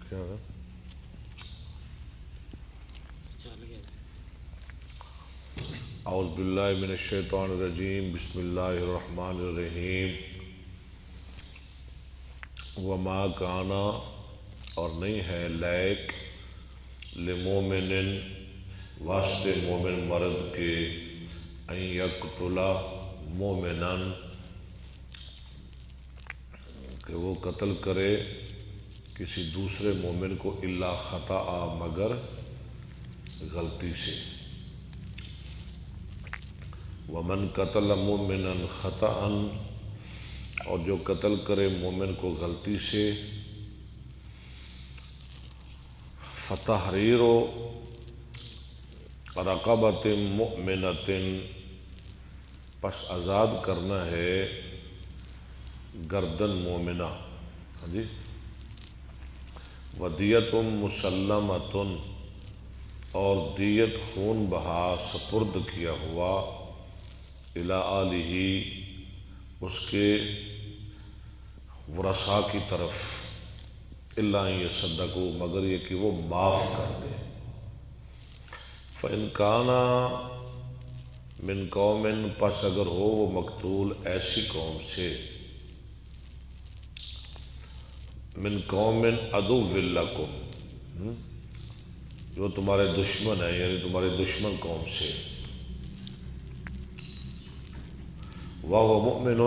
کیا ہے؟ اعوذ باللہ من الشیطان الرجیم، بسم اللہ الرحمن الرحیم۔ وما کانا، اور نہیں ہے لائق، لمومن، واسطے مومن مرد کے، ان یقتل مومنا، کہ وہ قتل کرے کسی دوسرے مومن کو، الا خطأ، مگر غلطی سے۔ ومن قتل مومنا خطأ، اور جو قتل کرے مومن کو غلطی سے، فتحریر رقبۃ مؤمنۃ، پس آزاد کرنا ہے گردن مومنہ، ہاں جی، ودیت مسلمۃ، اور دیت خون بہا سپرد کیا ہوا، الی آلہ، اس کے ورثاء کی طرف، الا ان یصدقوا، مگر یہ کہ وہ معاف کر دے۔ فإن کانا من قوم، پس اگر ہو وہ مقتول ایسی قوم سے، من قوم عدو لکم، جو تمہارے دشمن ہیں، یعنی تمہارے دشمن قوم سے، وہو مؤمن،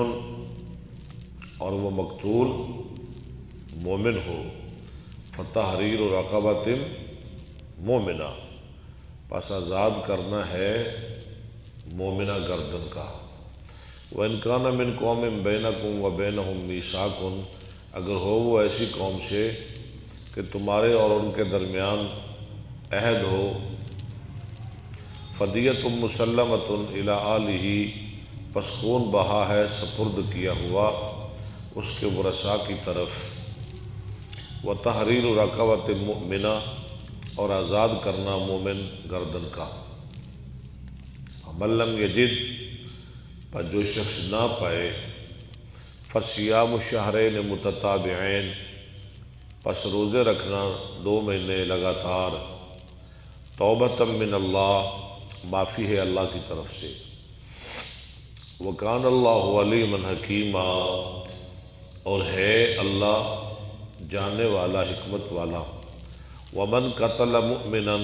اور وہ مقتول مومن ہو، فتحریر رقبۃ مومنہ، پس آزاد کرنا ہے مومنہ گردن کا۔ وَإِنْ كَانَ مِنْ قَوْمٍ بَيْنَكُمْ وَبَيْنَهُمْ مِيثَاقٌ، اگر ہو وہ ایسی قوم سے کہ تمہارے اور ان کے درمیان عہد ہو، فدیۃ مسلمۃ الی آلہ، پس خون بہا ہے سپرد کیا ہوا اس کے ورثاء کی طرف، وتحریر رقبۃ مؤمنہ، اور آزاد کرنا مومن گردن کا۔ من لم یجد، پر جو شخص نہ پائے، فصیام شہرین متتابعین، پس روزے رکھنا 2 مہینے لگاتار، توبۃ من اللہ، معافی ہے اللہ کی طرف سے، وکان اللہ علیما حکیما، اور ہے اللہ جاننے والا، حکمت والا۔ ومن قتل مؤمنا،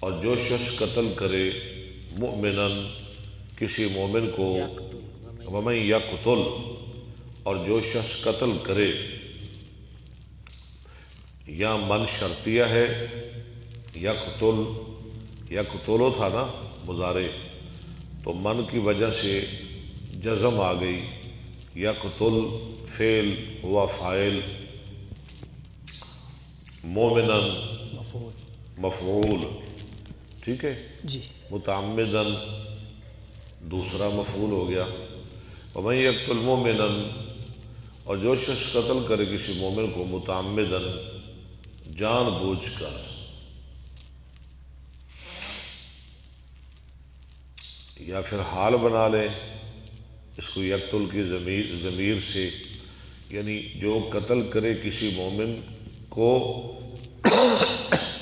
اور جو شخص قتل کرے مؤمنا، کسی مومن کو، ومن یقتل، اور جو شخص قتل کرے، یا من شرطیہ ہے، یقتل، یقتلو تھا نا مضارع، تو من کی وجہ سے جزم آ گئی، یقتل فعل ہوا فاعل، مومنا مفعول، ٹھیک ہے جی، متعمدا دوسرا مفعول ہو گیا۔ ومن یقتل مومنا، اور جو شخص قتل کرے کسی مومن کو، متعمدا، جان بوجھ کر، یا پھر حال بنا لے اس کو یقتل کی ضمیر سے، یعنی جو قتل کرے کسی مومن کو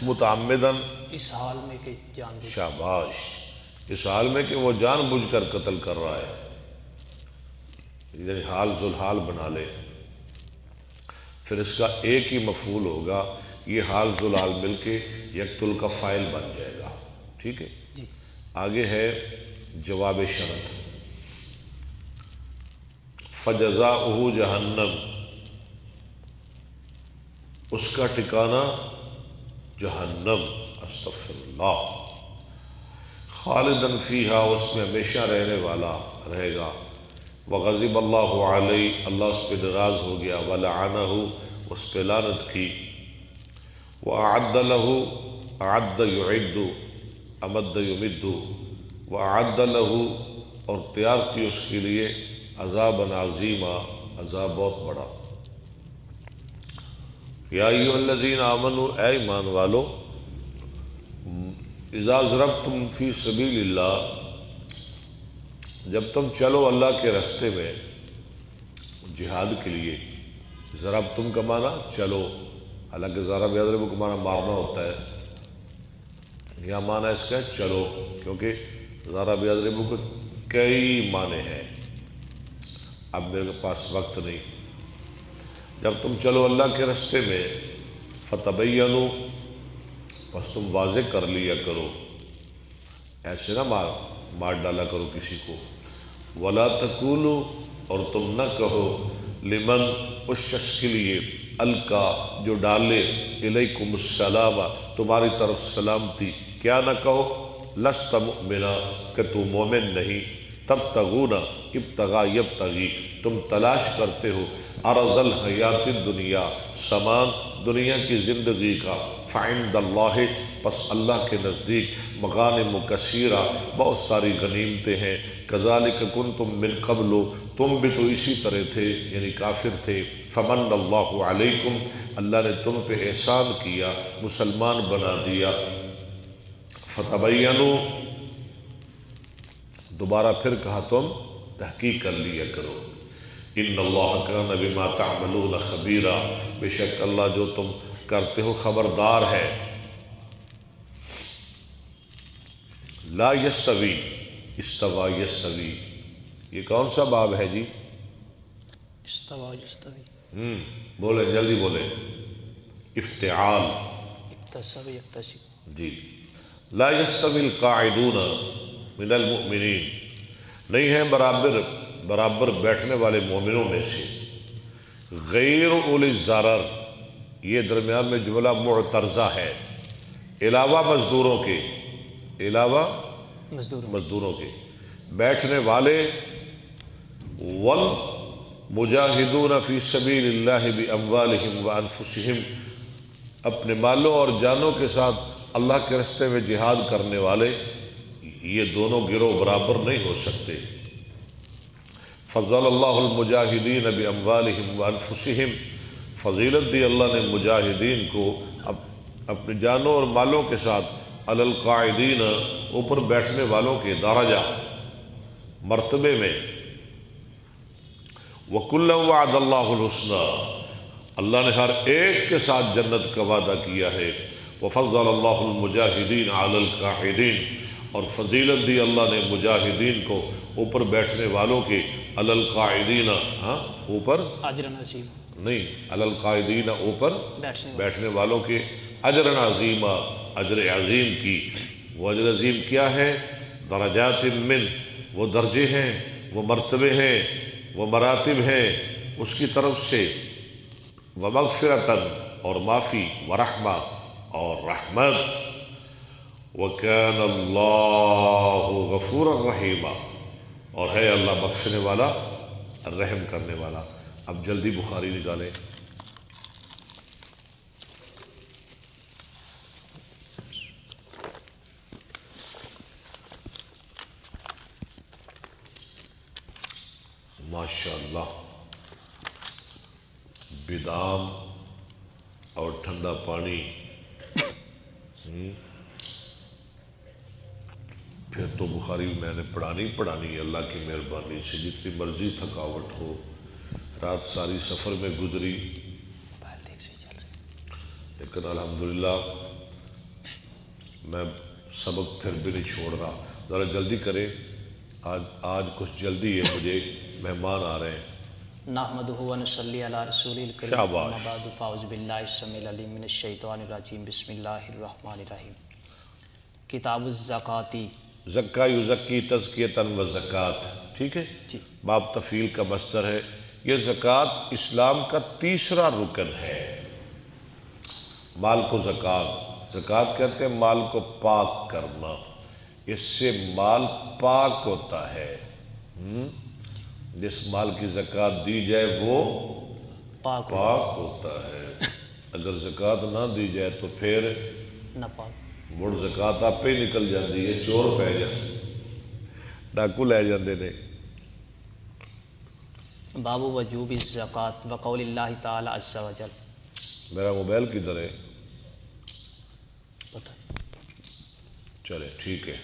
متعمدن، اس حال میں کہ جان بوجھ، شاباش، اس حال میں کہ وہ جان بوجھ کر قتل کر رہا ہے، یعنی حال ذوالحال بنا لے، پھر اس کا ایک ہی مفعول ہوگا، یہ حال ذوالحال مل کے یقتل کا فاعل بن جائے گا، ٹھیک ہے۔ جی، آگے ہے جواب شرط، فجزاؤہ جہنم، اس کا ٹھکانہ جہنم، استغفر اللہ، خالداً فیہا، اس میں ہمیشہ رہنے والا رہے گا، وغضب اللہ علیہ، اللہ اس پہ ناراض ہو گیا، ولعنہ، اس پہ لعنت کی، وأعد له، أعد يعد، أمد يمد، وأعد له، اور تیار کی اس کے لیے، عذابًا عظیما، عذاب بہت بڑا۔ یا ایھا الذین آمنوا، اے ایمان والو، اذا ضربتم فی سبیل اللہ، جب تم چلو اللہ کے راستے میں، جہاد کے لیے ضرب تم کا معنی چلو، حالانکہ ضرب یضرب کا معنی مارنا ہوتا ہے، یہاں معنی اس کا ہے چلو، کیونکہ ضرب یضرب کے کئی معنی ہیں۔ اب میرے پاس وقت نہیں، جب تم چلو اللہ کے راستے میں فتبینوا، بس تم واضح کر لیا کرو، ایسے نہ مار ڈالا کرو کسی کو، ولا تقولوا، اور تم نہ کہو لمن، اس شخص کے لیے القا جو ڈالے الیکم السلام، تمہاری طرف سلامتی، کیا نہ کہو لست مؤمنا، کہ تو مومن نہیں، تبتغون، ابتغا یبتغی، تم تلاش کرتے ہو عرض الحیات الدنیا، سامان دنیا کی زندگی کا، فعند اللہ، پس اللہ کے نزدیک مغانم کثیرہ، بہت ساری غنیمتیں ہیں، کذالک کنتم من قبل، تم بھی تو اسی طرح تھے، یعنی کافر تھے، فمن اللہ علیکم، اللہ نے تم پہ احسان کیا، مسلمان بنا دیا، فتبینوا، دوبارہ پھر کہا تم تحقیق کر لیا کرو، ان اللہ کان بما تعملون خبیرا، بے شک اللہ جو تم کرتے ہو خبردار ہے۔ لا یستوی، استوا یستوی، یہ کون سا باب ہے جی؟ استوا یستوی، بولے جلدی بولے، افتعال، اکتسب یکتسب، جی، لا یستوی القاعدون من المؤمنین، نہیں ہیں برابر بیٹھنے والے مومنوں میں سے، غیر اولی الضرر، یہ درمیان میں جملہ معترضہ ہے، علاوہ مزدوروں کے، علاوہ مزدوروں کے، بیٹھنے والے، والمجاہدون فی سبیل اللہ باموالہم وانفسہم، اپنے مالوں اور جانوں کے ساتھ اللہ کے راستے میں جہاد کرنے والے، یہ دونوں گروہ برابر نہیں ہو سکتے۔ فضل اللہ المجاہدین باموالہم وانفسہم، فضیلت دی اللہ نے مجاہدین کو اپنے جانوں اور مالوں کے ساتھ، علی القاعدین، اوپر بیٹھنے والوں کے درجہ مرتبے میں، وَكُلًّا وَعَدَ اللَّهُ الْحُسْنَى، اللہ نے ہر ایک کے ساتھ جنت کا وعدہ کیا ہے، وَفَضَّلَ اللَّهُ الْمُجَاهِدِينَ عَلَى الْقَاعِدِينَ، اور فضیلت دی اللہ نے مجاہدین کو اوپر بیٹھنے والوں کے، علی القاعدین، اوپر اجر نصیب، نہیں، علی القاعدین، اوپر بیٹھنے والوں کے، اجر عظیمہ، اجر عظیم کی، وہ اجر عظیم کیا ہے؟ درجات من، وہ درجے ہیں، وہ مرتبے ہیں، وہ مراتب ہیں اس کی طرف سے، ومغفرۃ، اور معافی، ورحمہ، اور رحمت، وکان اللہ غفورا رحیما، اور ہے اللہ بخشنے والا، رحم کرنے والا۔ اب جلدی بخاری نکالیں۔ ماشاءاللہ، بادام اور ٹھنڈا پانی، پھر تو بخاری میں نے پڑھانی ہے اللہ کی مہربانی سے، جتنی مرضی تھکاوٹ ہو، رات ساری سفر میں گزری، لیکن الحمدللہ میں سبق پھر بھی نہیں چھوڑ رہا۔ ذرا جلدی کریں، آج کچھ جلدی ہے، مجھے مہمان آ رہے ہیں۔ نحمدہ و نصلی علی رسول الکریم، شاباش۔ اما بعد فاعوذ باللہ السمیع العلیم من الشیطان الرجیم، بسم اللہ الرحمن الرحیم۔ کتاب الزکاۃ، زکا یزکی تزکیتاً و زکات، ٹھیک ہے جی، باب تفعیل کا مصدر ہے۔ یہ زکوٰۃ اسلام کا تیسرا رکن ہے۔ مال کو زکوٰۃ کہتے ہیں مال کو پاک کرنا، اس سے مال پاک ہوتا ہے۔ جس مال کی زکوٰۃ دی جائے وہ پاک ہوتا ہے، اگر زکوٰۃ نہ دی جائے تو پھر نہ پاک، مڑ زکوٰۃ آپ پہ نکل جاتی ہے، چور پہ جاتے، ڈاکو لے جاندے نے۔ باب وجوب الزکاۃ وقول اللہ تعالی عز وجل۔ میرا موبائل کدھر ہے؟ پتہ چلے ٹھیک ہے۔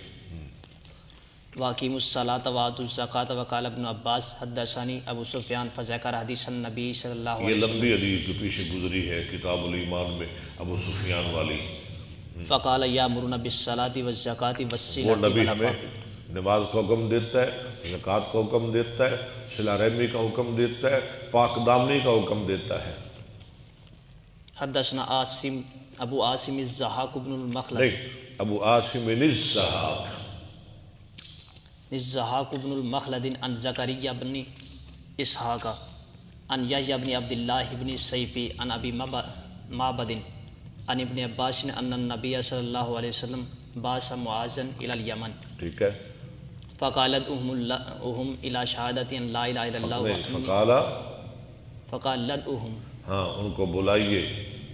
واقیم الصلاۃ وآتوا الزکاۃ وقال ابن عباس حدثنی ابو سفیان فذکر حدیث النبی صلی اللہ یہ علیہ وسلم لمبی حدیث جو پیچھے گزری ہے کتاب الایمان میں ابو سفیان والی، فقال یامرون بالصلاۃ والزکاۃ وہ والصلۃ نبی ہمیں والعفاف، نماز کا حکم دیتا ہے، زکوٰۃ کا حکم دیتا ہے، صلہ رحمی کا حکم دیتا ہے، پاک دامنی کا حکم دیتا ہے۔ حدثنا عاصم ابو عاصم الضحاک بن المخلد نہیں، ابو عاصم الضحاک بن المخلد عن زکریا بن اسحاق عن یحییٰ بن عبد اللہ بن سیفی عن ابی معبد عن ابن عباس ان النبی صلی اللہ علیہ وسلم بعث معاذا الی الیمن ٹھیک ہے، فقالت اہم الی شہادت ان لا الہ الا اللہ نہیں وانی فقالا، فقالت اہم ہاں ان کو بلائیے،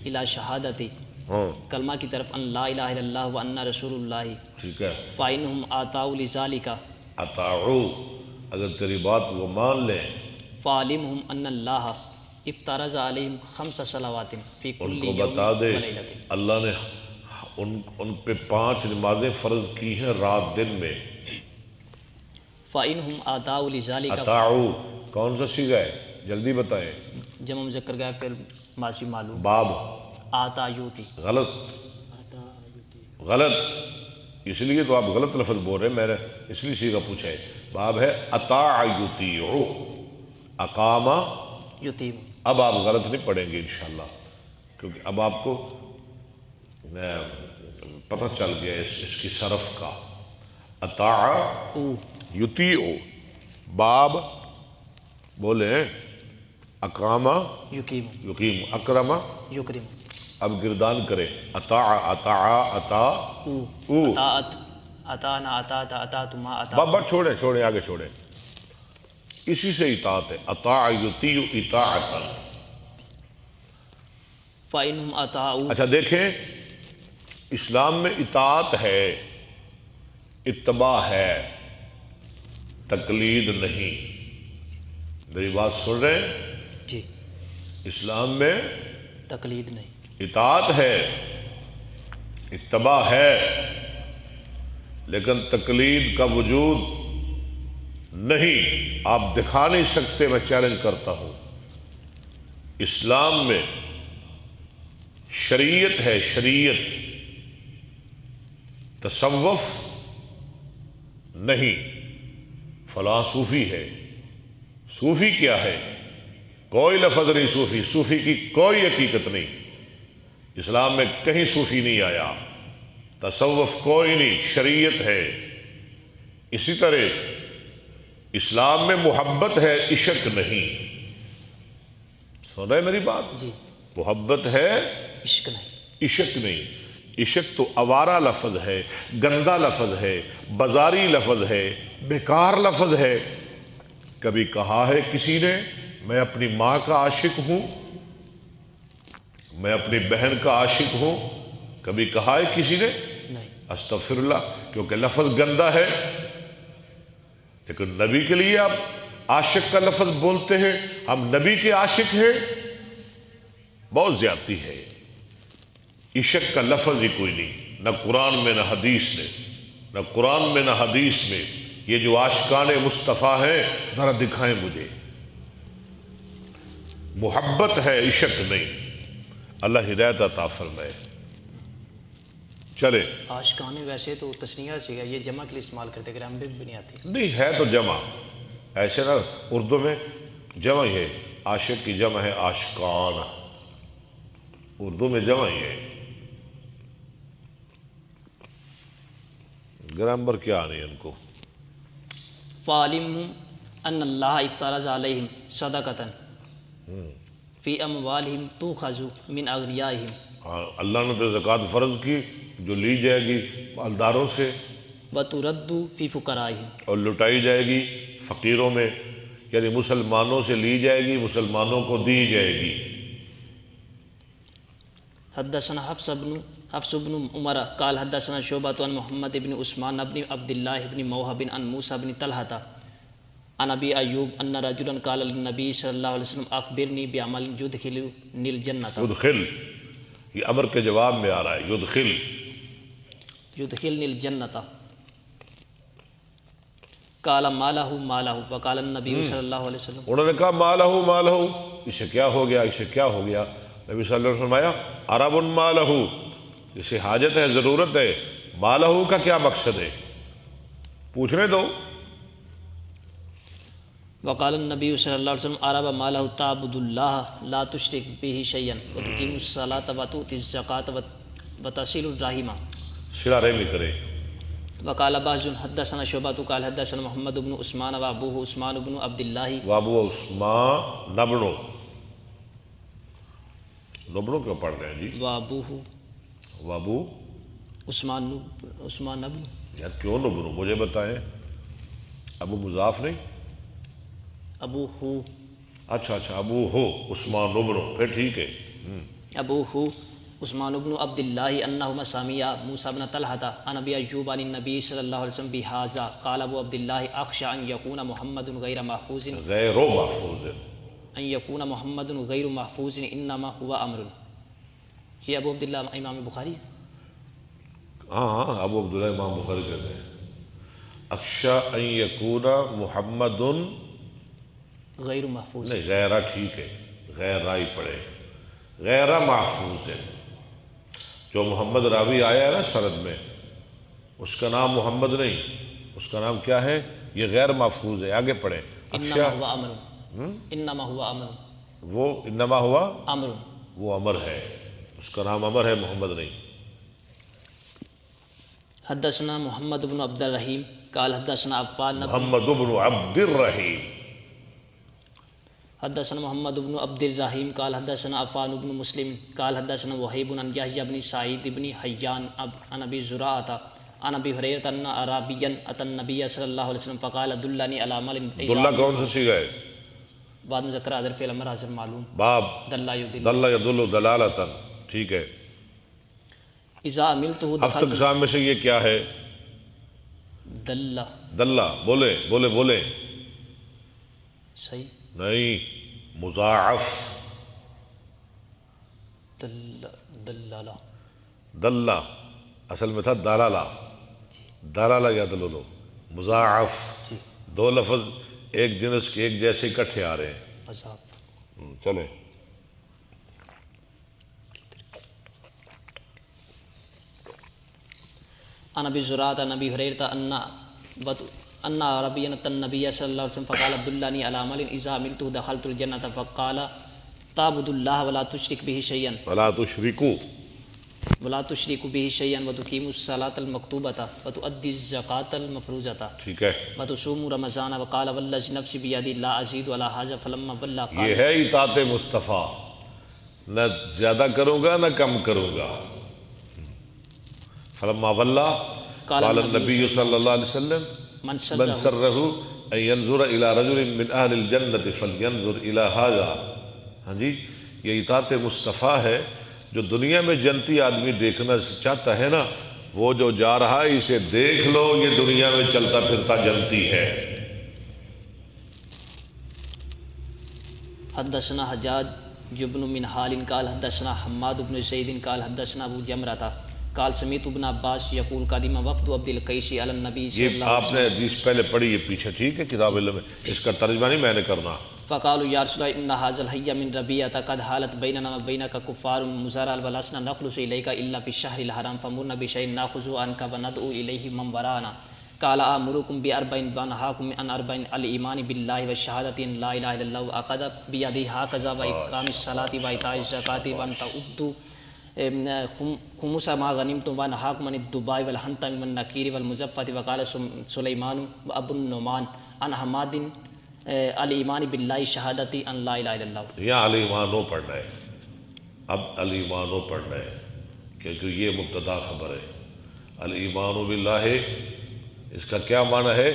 الی شہادت ہاں کلمہ کی طرف ان لا الہ الا اللہ وان رسول اللہ، ٹھیک ہے، فإنہم آتاؤ لذالک اطاعو، اگر تیری بات وہ مان لیں، فعلمہم ان اللہ افترض علیہم 5 صلوات فی ان کل کو یوم بتا دے ولیلۃ، اللہ نے ان پہ 5 نمازیں فرض کی ہیں رات دن میں۔ فإنہم آتاؤ لذالک، اطاعو کون سا صیغہ ہے جلدی بتائیں؟ جمع مذکر گیا پھر ماضی معلوم، باب آتا یوتی، غلط، غلط، اس لیے تو آپ غلط لفظ بول رہے ہیں، میں نے اس لیے صیغہ پوچھا ہے، باب ہے اطاع یطیع، اقامہ، یتیم، اب آپ غلط نہیں پڑھیں گے انشاءاللہ، کیونکہ اب آپ کو پتہ چل گیا اس کی صرف کا۔ اطاع او یطیع، باب بولے اقامہ یقیم، یقیم، اکرمہ، یکرم، اب گردان کرے، اطاع اطاع اطاع او او، اطاعت، اطانا اطاعت اطاعت ما اطاعت، بابا چھوڑیں آگے چھوڑیں، اسی سے اطاعت ہے، اطاع یطیع اطاعتا۔ فإنہم اطاعوا، اچھا دیکھیں، اسلام میں اطاعت ہے، اتباع ہے، تقلید نہیں، میری بات سن رہے ہیں؟ جی، اسلام میں تقلید نہیں، اطاعت ہے، اتباع ہے، لیکن تقلید کا وجود نہیں، آپ دکھا نہیں سکتے، میں چیلنج کرتا ہوں۔ اسلام میں شریعت ہے، شریعت، تصوف نہیں۔ فلاں صوفی ہے، صوفی کیا ہے؟ کوئی لفظ نہیں صوفی، صوفی کی کوئی حقیقت نہیں، اسلام میں کہیں صوفی نہیں آیا، تصوف کوئی نہیں، شریعت ہے۔ اسی طرح اسلام میں محبت ہے، عشق نہیں، سن رہے میری بات؟ جی، محبت ہے، عشق نہیں، عشق نہیں۔ عشق تو آوارہ لفظ ہے، گندا لفظ ہے، بازاری لفظ ہے، بیکار لفظ ہے۔ کبھی کہا ہے کسی نے میں اپنی ماں کا عاشق ہوں، میں اپنی بہن کا عاشق ہوں؟ کبھی کہا ہے کسی نے؟ نہیں، استغفر اللہ، کیونکہ لفظ گندا ہے۔ لیکن نبی کے لیے آپ عاشق کا لفظ بولتے ہیں، ہم نبی کے عاشق ہیں، بہت زیادتی ہے۔ عشق کا لفظ ہی کوئی نہیں، نہ قرآن میں نہ حدیث میں، نہ قرآن میں نہ حدیث میں۔ یہ جو عاشقان مصطفیٰ ہیں ذرا دکھائیں مجھے، محبت ہے، عشق نہیں۔ اللہ ہدایت عطا فرمائے۔ چلے، عاشقانے ویسے تو تسنیہ سے یہ جمع کے لیے استعمال کرتے، گرامر بھی نہیں آتی، نہیں ہے تو جمع، ایسے نا اردو میں جمع ہی ہے، عاشق کی جمع ہے عاشقان، اردو میں جمع ہی ہے۔ گرامر کیا آنی ہے ان کو؟ فَعَلِمْهُمْ أَنَّ اللَّهَ اِفْتَرَضَ عَلَيْهِمْ صَدَقَةً فِي أَمْوَالِهِمْ تُؤْخَذُ مِنْ أَغْنِيَائِهِمْ، ہاں، اللہ نے تو زکوٰۃ فرض کی جو لی جائے گی مالداروں سے وَتُرَدُّ فِي فُقَرَائِهِمْ، اور لٹائی جائے گی فقیروں میں، یعنی مسلمانوں سے لی جائے گی، مسلمانوں کو دی جائے گی۔ حدثنا حفص بن عمر قال حدثنا شعبة عن محمد بن عثمان بن عبد الله بن موهب عن موسى بن طلحة عن ابي ايوب ان رجلا قال للنبي صلى الله عليه وسلم اخبرني بعمل يدخلني الجنة، یدخل، یہ امر کے جواب میں آ رہا ہے، یدخل، يدخلني الجنة، قال مالہ مالہ وقال النبی صلی اللہ علیہ وسلم انہوں نے کہا مالہ مالہ، اسے کیا ہو گیا، اسے کیا ہو گیا؟ نبی صلی اللہ علیہ وسلم نے فرمایا عرب مالہ، اسے حاجت ہے، ضرورت ہے، مالہ کا کیا مقصد ہے، پوچھنے دو۔ وقال النبی صلی اللہ علیہ وسلم عرب مالہ تعبد اللہ لا تشرک به شیئا وتقیم الصلاۃ وتؤتی الزکاۃ وتصل الرحم۔ صلہ رحمی کرے۔ وقال بعض حدثنا شعبۃ قال حدثنا محمد بن عثمان وابوہ عثمان بن عبد اللہ وابو عثمان نبنو، نبنو کیوں پڑھ رہے ہیں جی؟ وابوہ وابو عثمان بن یار کیوں نبنو مجھے بتائیں، ابو مضاف نہیں؟ ابو ہو اچھا ابو ہو عثمان نبنو، پھر ٹھیک ہے۔ ابو ہو عثمان بن عبد اللہ انہما سامعا موسیٰ بن طلحہ عن ابی ایوب عن النبی صلی اللہ علیہ وسلم بہذا قال ابو عبد اللہ اخشى ان یکون محمد غیر محفوظ غیر محفوظ، ان یکون محمد غیر محفوظ انما هو امر۔ یہ ابو عبداللہ امام بخاری ہے۔ ہاں ابو عبداللہ امام بخاری کہتے ہیں اخشى ان یکون محمد، غیر محفوظ نہیں غیرہ ٹھیک ہے، غیر رائی پڑے، غیرہ محفوظ ہے۔ جو محمد راوی آیا ہے نا سند میں، اس کا نام محمد نہیں، اس کا نام کیا ہے؟ یہ غیر محفوظ ہے، آگے پڑھیں۔ انما هو امر، انما هو امر، وہ انما ہوا امر۔ وہ امر ہے، اس کا نام امر ہے، محمد نہیں۔ حدثنا محمد بن عبد الرحیم قال حدثنا عفان محمد بن عبد الرحیم، حدثنا محمد بن عبد الرحیم قال حدثنا عفان بن مسلم قال حدثنا وہیب عن یحییٰ بن سعید بن حیان عن ابی زرعۃ عن ابی ہریرۃ ان اعرابیا اتى النبی صلی اللہ علیہ وسلم فقال دلنی علی عمل دلہ کون سا صیغہ ہے؟ بعد مذکر حاضر فعل امر حاضر معلوم، باب دلہ یدل، دلہ یدل دلالۃ، ٹھیک ہے۔ اذا عملتہ ہفت دخلت اقسام میں سے یہ کیا ہے؟ دلہ، دلہ، بولے بولے بولے، صحیح، نہیں مضاعف، دلالہ، دلہ اصل میں تھا دلالہ، دلالہ یا دلولو، مضاعف، جی، دو لفظ ایک جنس کے ایک جیسے اکٹھے آ رہے ہیں۔ عذاب۔ چلیں عن ابی زرعۃ عن ابی ہریرۃ ان عربیا اتى النبی صلی اللہ علیہ وسلم فقال دلنی علی عمل اذا عملته دخلت الجنة فقال تعبد اللہ ولا تشرک به شیئا ولا تشرکو، ولا تشرک به شیئا وتقیم الصلاۃ المکتوبۃ وتؤدی الزکاۃ المفروضۃ ٹھیک ہے، وتصوم رمضان وقال والذی نفسی بیدی لا ازید ولا حاجہ فلما بلغ یہ قال ہے اطاعت مصطفیٰ، نہ زیادہ کروں گا نہ کم کروں گا۔ فلما ولّا قال النبی صلی اللہ علیہ وسلم من من سرہ سرہ ان ينظر الى رجل من اہل الجنة فلینظر الى هذا۔ ہاں جی، یہ اطاعت مصطفیٰ ہے، جو دنیا میں جنتی آدمی دیکھنا چاہتا ہے نا، وہ جو جا رہا ہے اسے دیکھ لو، یہ دنیا میں چلتا پھرتا جنتی ہے۔ حدثنا حجاج بن منہال قال حدثنا حماد بن زید قال حدثنا ابو جمرۃ قال سمعت ابن عباس یقول قدم وفد عبد القیس علی النبی صلی یہ اللہ علیہ آپ نے حدیث پہلے پڑھی، یہ پیچھے ٹھیک ہے کتاب علم میں، اس کا ترجمہ نہیں میں نے کرنا۔ فقالوا یا رسول اللہ ان هذا الحي من ربيعة قد حالت بيننا وبينك كفار مزارع ولسنا نخلص اليك الا في الشهر الحرام فمرنا بشيء ناخذ عنك وندعو اليه من وراءنا قال امركم باربع وانهاكم عن اربع الايمان بالله والشهاده ان لا اله الا الله واخذ بيده هكذا واقام الصلاه وايتاء الزكاه وان تؤدوا خمس ما غنمتم وانهاكم عن الدباء والحنطة والنكير والمزفة وقال سليمان وابو النعمان عن حماد الایمان باللہ شہادتی ان لا الہ الا اللہ۔ یہاں الایمانو پڑھنا ہے، اب الایمانو پڑھنا ہے کیونکہ یہ مبتدا خبر ہے۔ الایمان باللہ اس کا کیا معنی ہے؟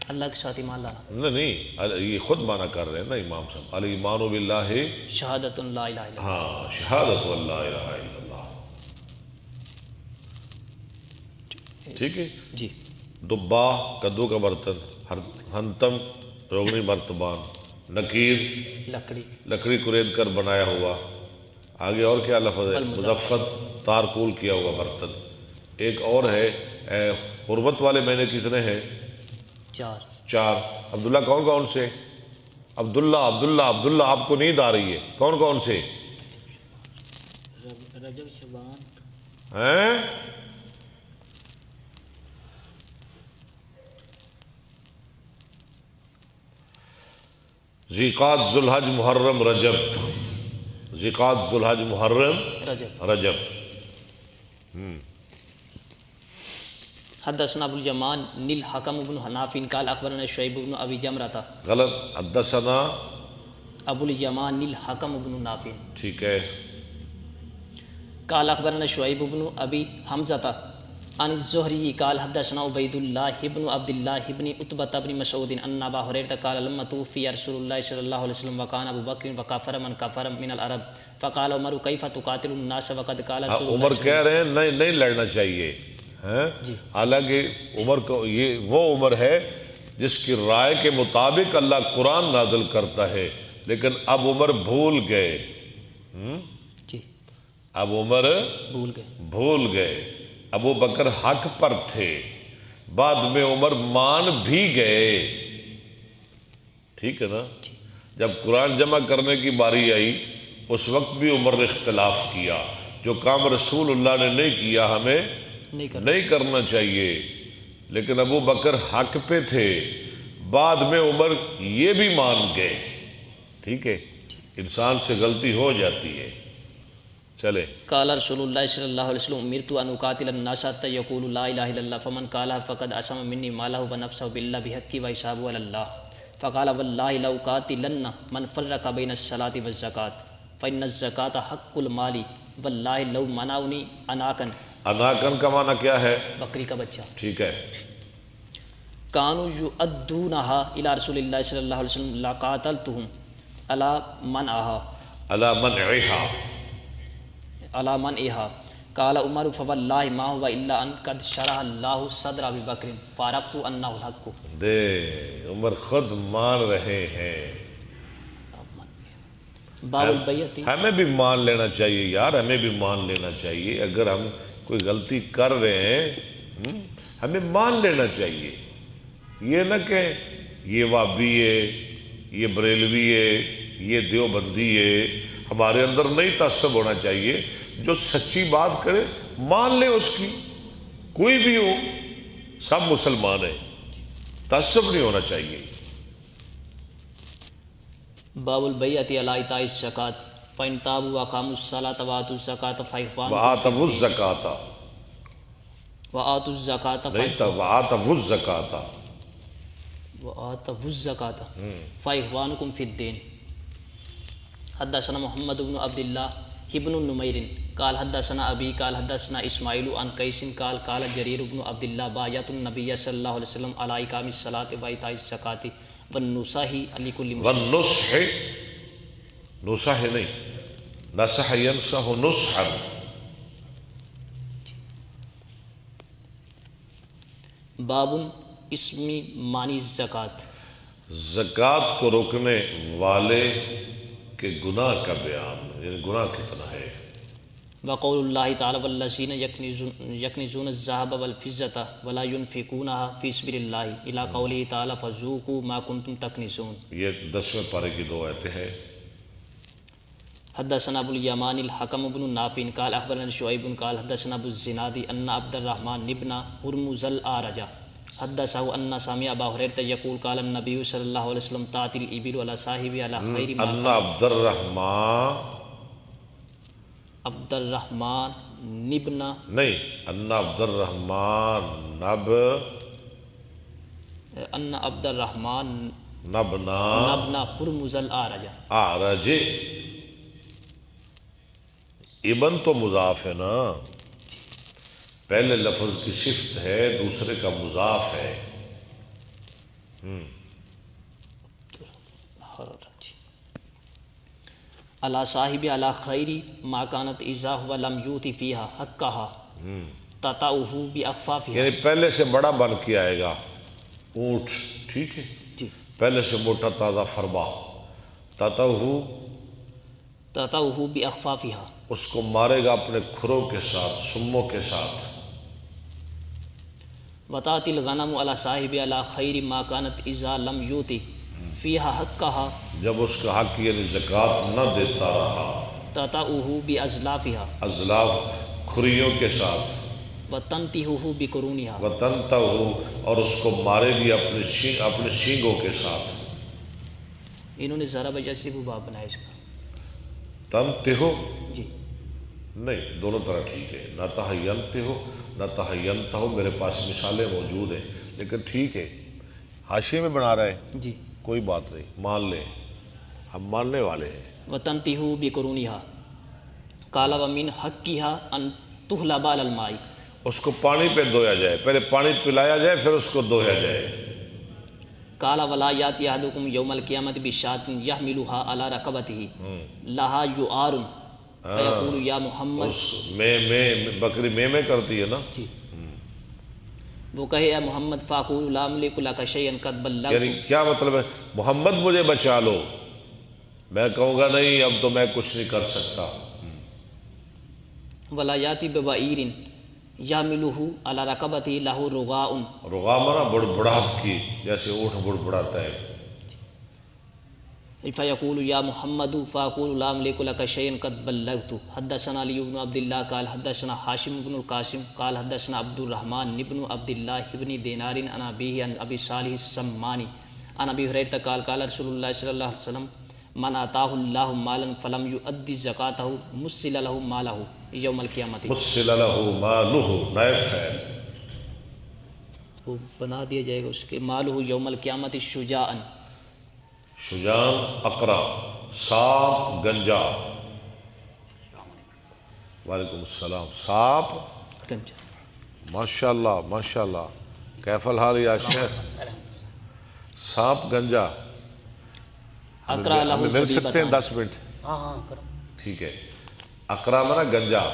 اللہ کے ساتھ ایمان لانا، نہیں یہ خود معنی کر رہے ہیں نا امام صاحب، الایمان باللہ شہادت لا الہ الا اللہ۔ ہاں، شہادت اللہ الہ الا اللہ، ٹھیک ہے۔ جی، دبا کدو کا برتن، ہنتم روغنی مرتبان، نکیر لکڑی، لکڑی کرید کر بنایا ہوا، آگے اور کیا لفظ ہے؟ مزفت تارکول کیا ہوا برتن۔ ایک اور ہے حرمت والے مہینے کتنے ہیں؟ 4. عبداللہ کون کون سے؟ عبداللہ عبداللہ عبداللہ، آپ کو نیند آ رہی ہے، کون کون سے رجب شعبان. ہیں؟ ذیقات، ذوالحج، محرم، رجب. ذیقات، ذوالحج، محرم، رجب. حدثنا ابو اليمان نیل حکم بن حناف قال اخبرنا شعیب بن ابی جمرہ. غلط. حدثنا ابو الیمان نیل حکم بن نافع. ٹھیک ہے. قال اخبرنا شعیب بن ابی حمزہ عن الزہری قال حدثنا عبید اللہ بن عبد اللہ بن عتبہ بن مسعود ان ابا ہریرہ قال لما توفی رسول اللہ صلی اللہ علیہ وسلم وکان ابو بکر وکفر من کفر من العرب فقال عمر کیف تقاتل الناس وقد قال رسول اللہ. عمر کہہ رہے ہیں نہیں لڑنا چاہیے. حالانکہ عمر کو یہ وہ عمر ہے جس کی رائے کے مطابق اللہ قرآن نازل کرتا ہے، لیکن اب عمر بھول گئے. اب عمر بھول گئے. ابو بکر حق پر تھے، بعد میں عمر مان بھی گئے. ٹھیک ہے نا؟ جب قرآن جمع کرنے کی باری آئی اس وقت بھی عمر نے اختلاف کیا. جو کام رسول اللہ نے نہیں کیا ہمیں نہیں کرنا چاہیے، لیکن ابو بکر حق پہ تھے، بعد میں عمر یہ بھی مان گئے. ٹھیک ہے، انسان سے غلطی ہو جاتی ہے. چلے. قال رسول اللہ صلی اللہ علیہ وسلم امرت ان اقاتل الناس حتى يقولوا لا اله الا الله فمن قالها فقد عصم مني ماله ونفسه بالله بحقه وحسابه على الله. فقال والله لو قاتلن من فرق بين الصلاة والزكاة فإن الزكاة حق المال والله لو منعني اناكن. اناکن کا معنی کیا ہے؟ بکری کا بچہ. ٹھیک ہے. كانوا يؤدونها الى رسول الله صلی اللہ علیہ وسلم لقاتلتهم على منعها على منعها على منعها. قال عمر فوالله ما هو الا ان قد شرح الله صدر ابي بکر فعرفت انه الحق. دے عمر خود مان رہے ہیں. باب البیعۃ. ہمیں بھی مان لینا چاہیے یار، ہمیں بھی مان لینا چاہیے. اگر ہم کوئی غلطی کر رہے ہیں ہمیں مان لینا چاہیے. یہ نہ کہ یہ وابی ہے، یہ بریلوی ہے، یہ دیوبندی ہے. ہمارے اندر نہیں تعصب ہونا چاہیے. جو سچی بات کرے مان لے، اس کی کوئی بھی ہو، سب مسلمان ہیں. تعصب نہیں ہونا چاہیے. باب البیعۃ علی ایتاء الزکوٰۃ فإن تابوا وأقاموا الصلاة وآتوا الزکاة فإخوانکم وآتوا الزکاة وآتوا الزکاة نہیں تھا وآتوا الزکاة وآتوا الزکاة فإخوانکم فی الدین. حدثنا محمد بن عبد اللہ ابن نمیر قال حدثنا ابی قال حدثنا اسماعیل عن قیس قال قال جریر بن عبد اللہ بایعت النبی صلی اللہ علیہ وسلم علی اقام الصلاة وایتاء الزکاة والنصح لکل مسلم. والنصح، نصح نہیں، نصح ینصح نصحا. باب اسم مانی الزکاة. زکوٰۃ کو روکنے والے کے گناہ کا بیان، یعنی گناہ کتنا ہے. وقول اللہ تعالی والذین یکنزون الذهب والفضة ولا ينفقونها في سبیل اللہ الی قوله تعالی فذوقوا ما کنتم تکنزون. یہ 10ویں پارے کی 2 آیتیں ہیں. حدثنا ابو الیمان الحکم بن نافع قال اخبرنا شعیب قال حدثنا ابو الزناد ان عبد الرحمن بن ہرمز الاعرج حدثه ان سمع ابا ہریرہ یقول قال النبی صلی اللہ علیہ وسلم تأتی الابل على صاحبها على خیر ما. ان عبد الرحمن نبن نہیں، ان عبد الرحمن ان عبد الرحمن نبنا نبن ہرمز الاعرج. اعرج ابن تو مضاف ہے نا، پہلے لفظ کی صفت ہے، دوسرے کا مضاف ہے. علی صاحب علی خیر ما کانت اذا هو لم یؤت فیها حقها تطعه باخفافها. یعنی پہلے سے بڑا بن کے آئے گا اونٹ. ٹھیک ہے جی. پہلے سے موٹا تازہ فرما. تطعه باخفافها، اس کو مارے گا اپنے کھروں کے ساتھ، سموں کے ساتھ. وطاعت الغنم علی صاحب علی خیر ما کانت اذا لم یوتی فیہا حقہا جب اس کا حق یعنی زکوٰۃ نہ دیتا رہا، تطعہ بازلافہا ازلاف کھریوں کے ساتھ، وتنتہہ بقرونہا وطنتا ہو اور اس کو مارے گی اپنے شینگوں کے ساتھ. انہوں نے ضرب یضرب باب بنایا اس کا. تنتہو جی نہیں، دونوں طرح ٹھیک ہے، نہ تحینت ہو نہ تحینت ہو، میرے پاس مثالیں موجود ہیں لیکن ٹھیک ہے. حاشیے میں بنا رہے ہیں، جی. کوئی بات نہیں، مان لیں، ہم ماننے والے ہیں. وتنتہہ بقرونہا قال ومن حقہا ان تحلب علی الماء. اس کو پانی پہ دھویا جائے، پہلے پانی پلایا جائے پھر اس کو دھویا جائے. قال ولا یاتی احدکم یوم القیامۃ بشاۃ یحملها علی رقبتہ لها یعار فیقول یا محمد. میں بکری میں کرتی ہے نا. جی. وہ کہے اے محمد فاقول لا املک لک شیئا قد بلغت. یعنی کیا مطلب ہے؟ محمد مجھے بچا لو. میں کہوں گا نہیں اب تو میں کچھ نہیں کر سکتا. ولا یاتی ببعیر یحملہ علی رقبتہ لہ رغاء. رغا مرا بڑبڑاہٹ کی، جیسے اونٹ بڑبڑاتا ہے. فیقول یا محمد فاقول لا املک لک شیئا قد بلغت. حدثنا علی بن عبد اللہ قال حدثنا ہاشم بن القاسم قال حدثنا عبد الرحمن بن عبد اللہ بن دینار عن ابیہ عن ابی صالح السمانی عن ابی ہریرہ قال قال رسول اللہ صلی اللہ علیہ وسلم من آتاہ اللہ مالا فلم یؤدی زکاتہ مثل لہ مالہ یوم القیامۃ. مثل لہ مالہ نائب فعل، وہ بنا دیا جائے گا اس کے مالہ یوم القیامۃ شجاعا. شجاع اقرا، سانپ گنجا. وعلیکم السلام. سانپ گنجا. ماشاء اللہ ماشاء اللہ. کیف الحال یا شیخ؟ سانپ گنجا. اقرا لہ ہمیں مل سکتے ہیں 10 منٹ؟ ہاں کرو. ٹھیک ہے. اقرا منا گنجا.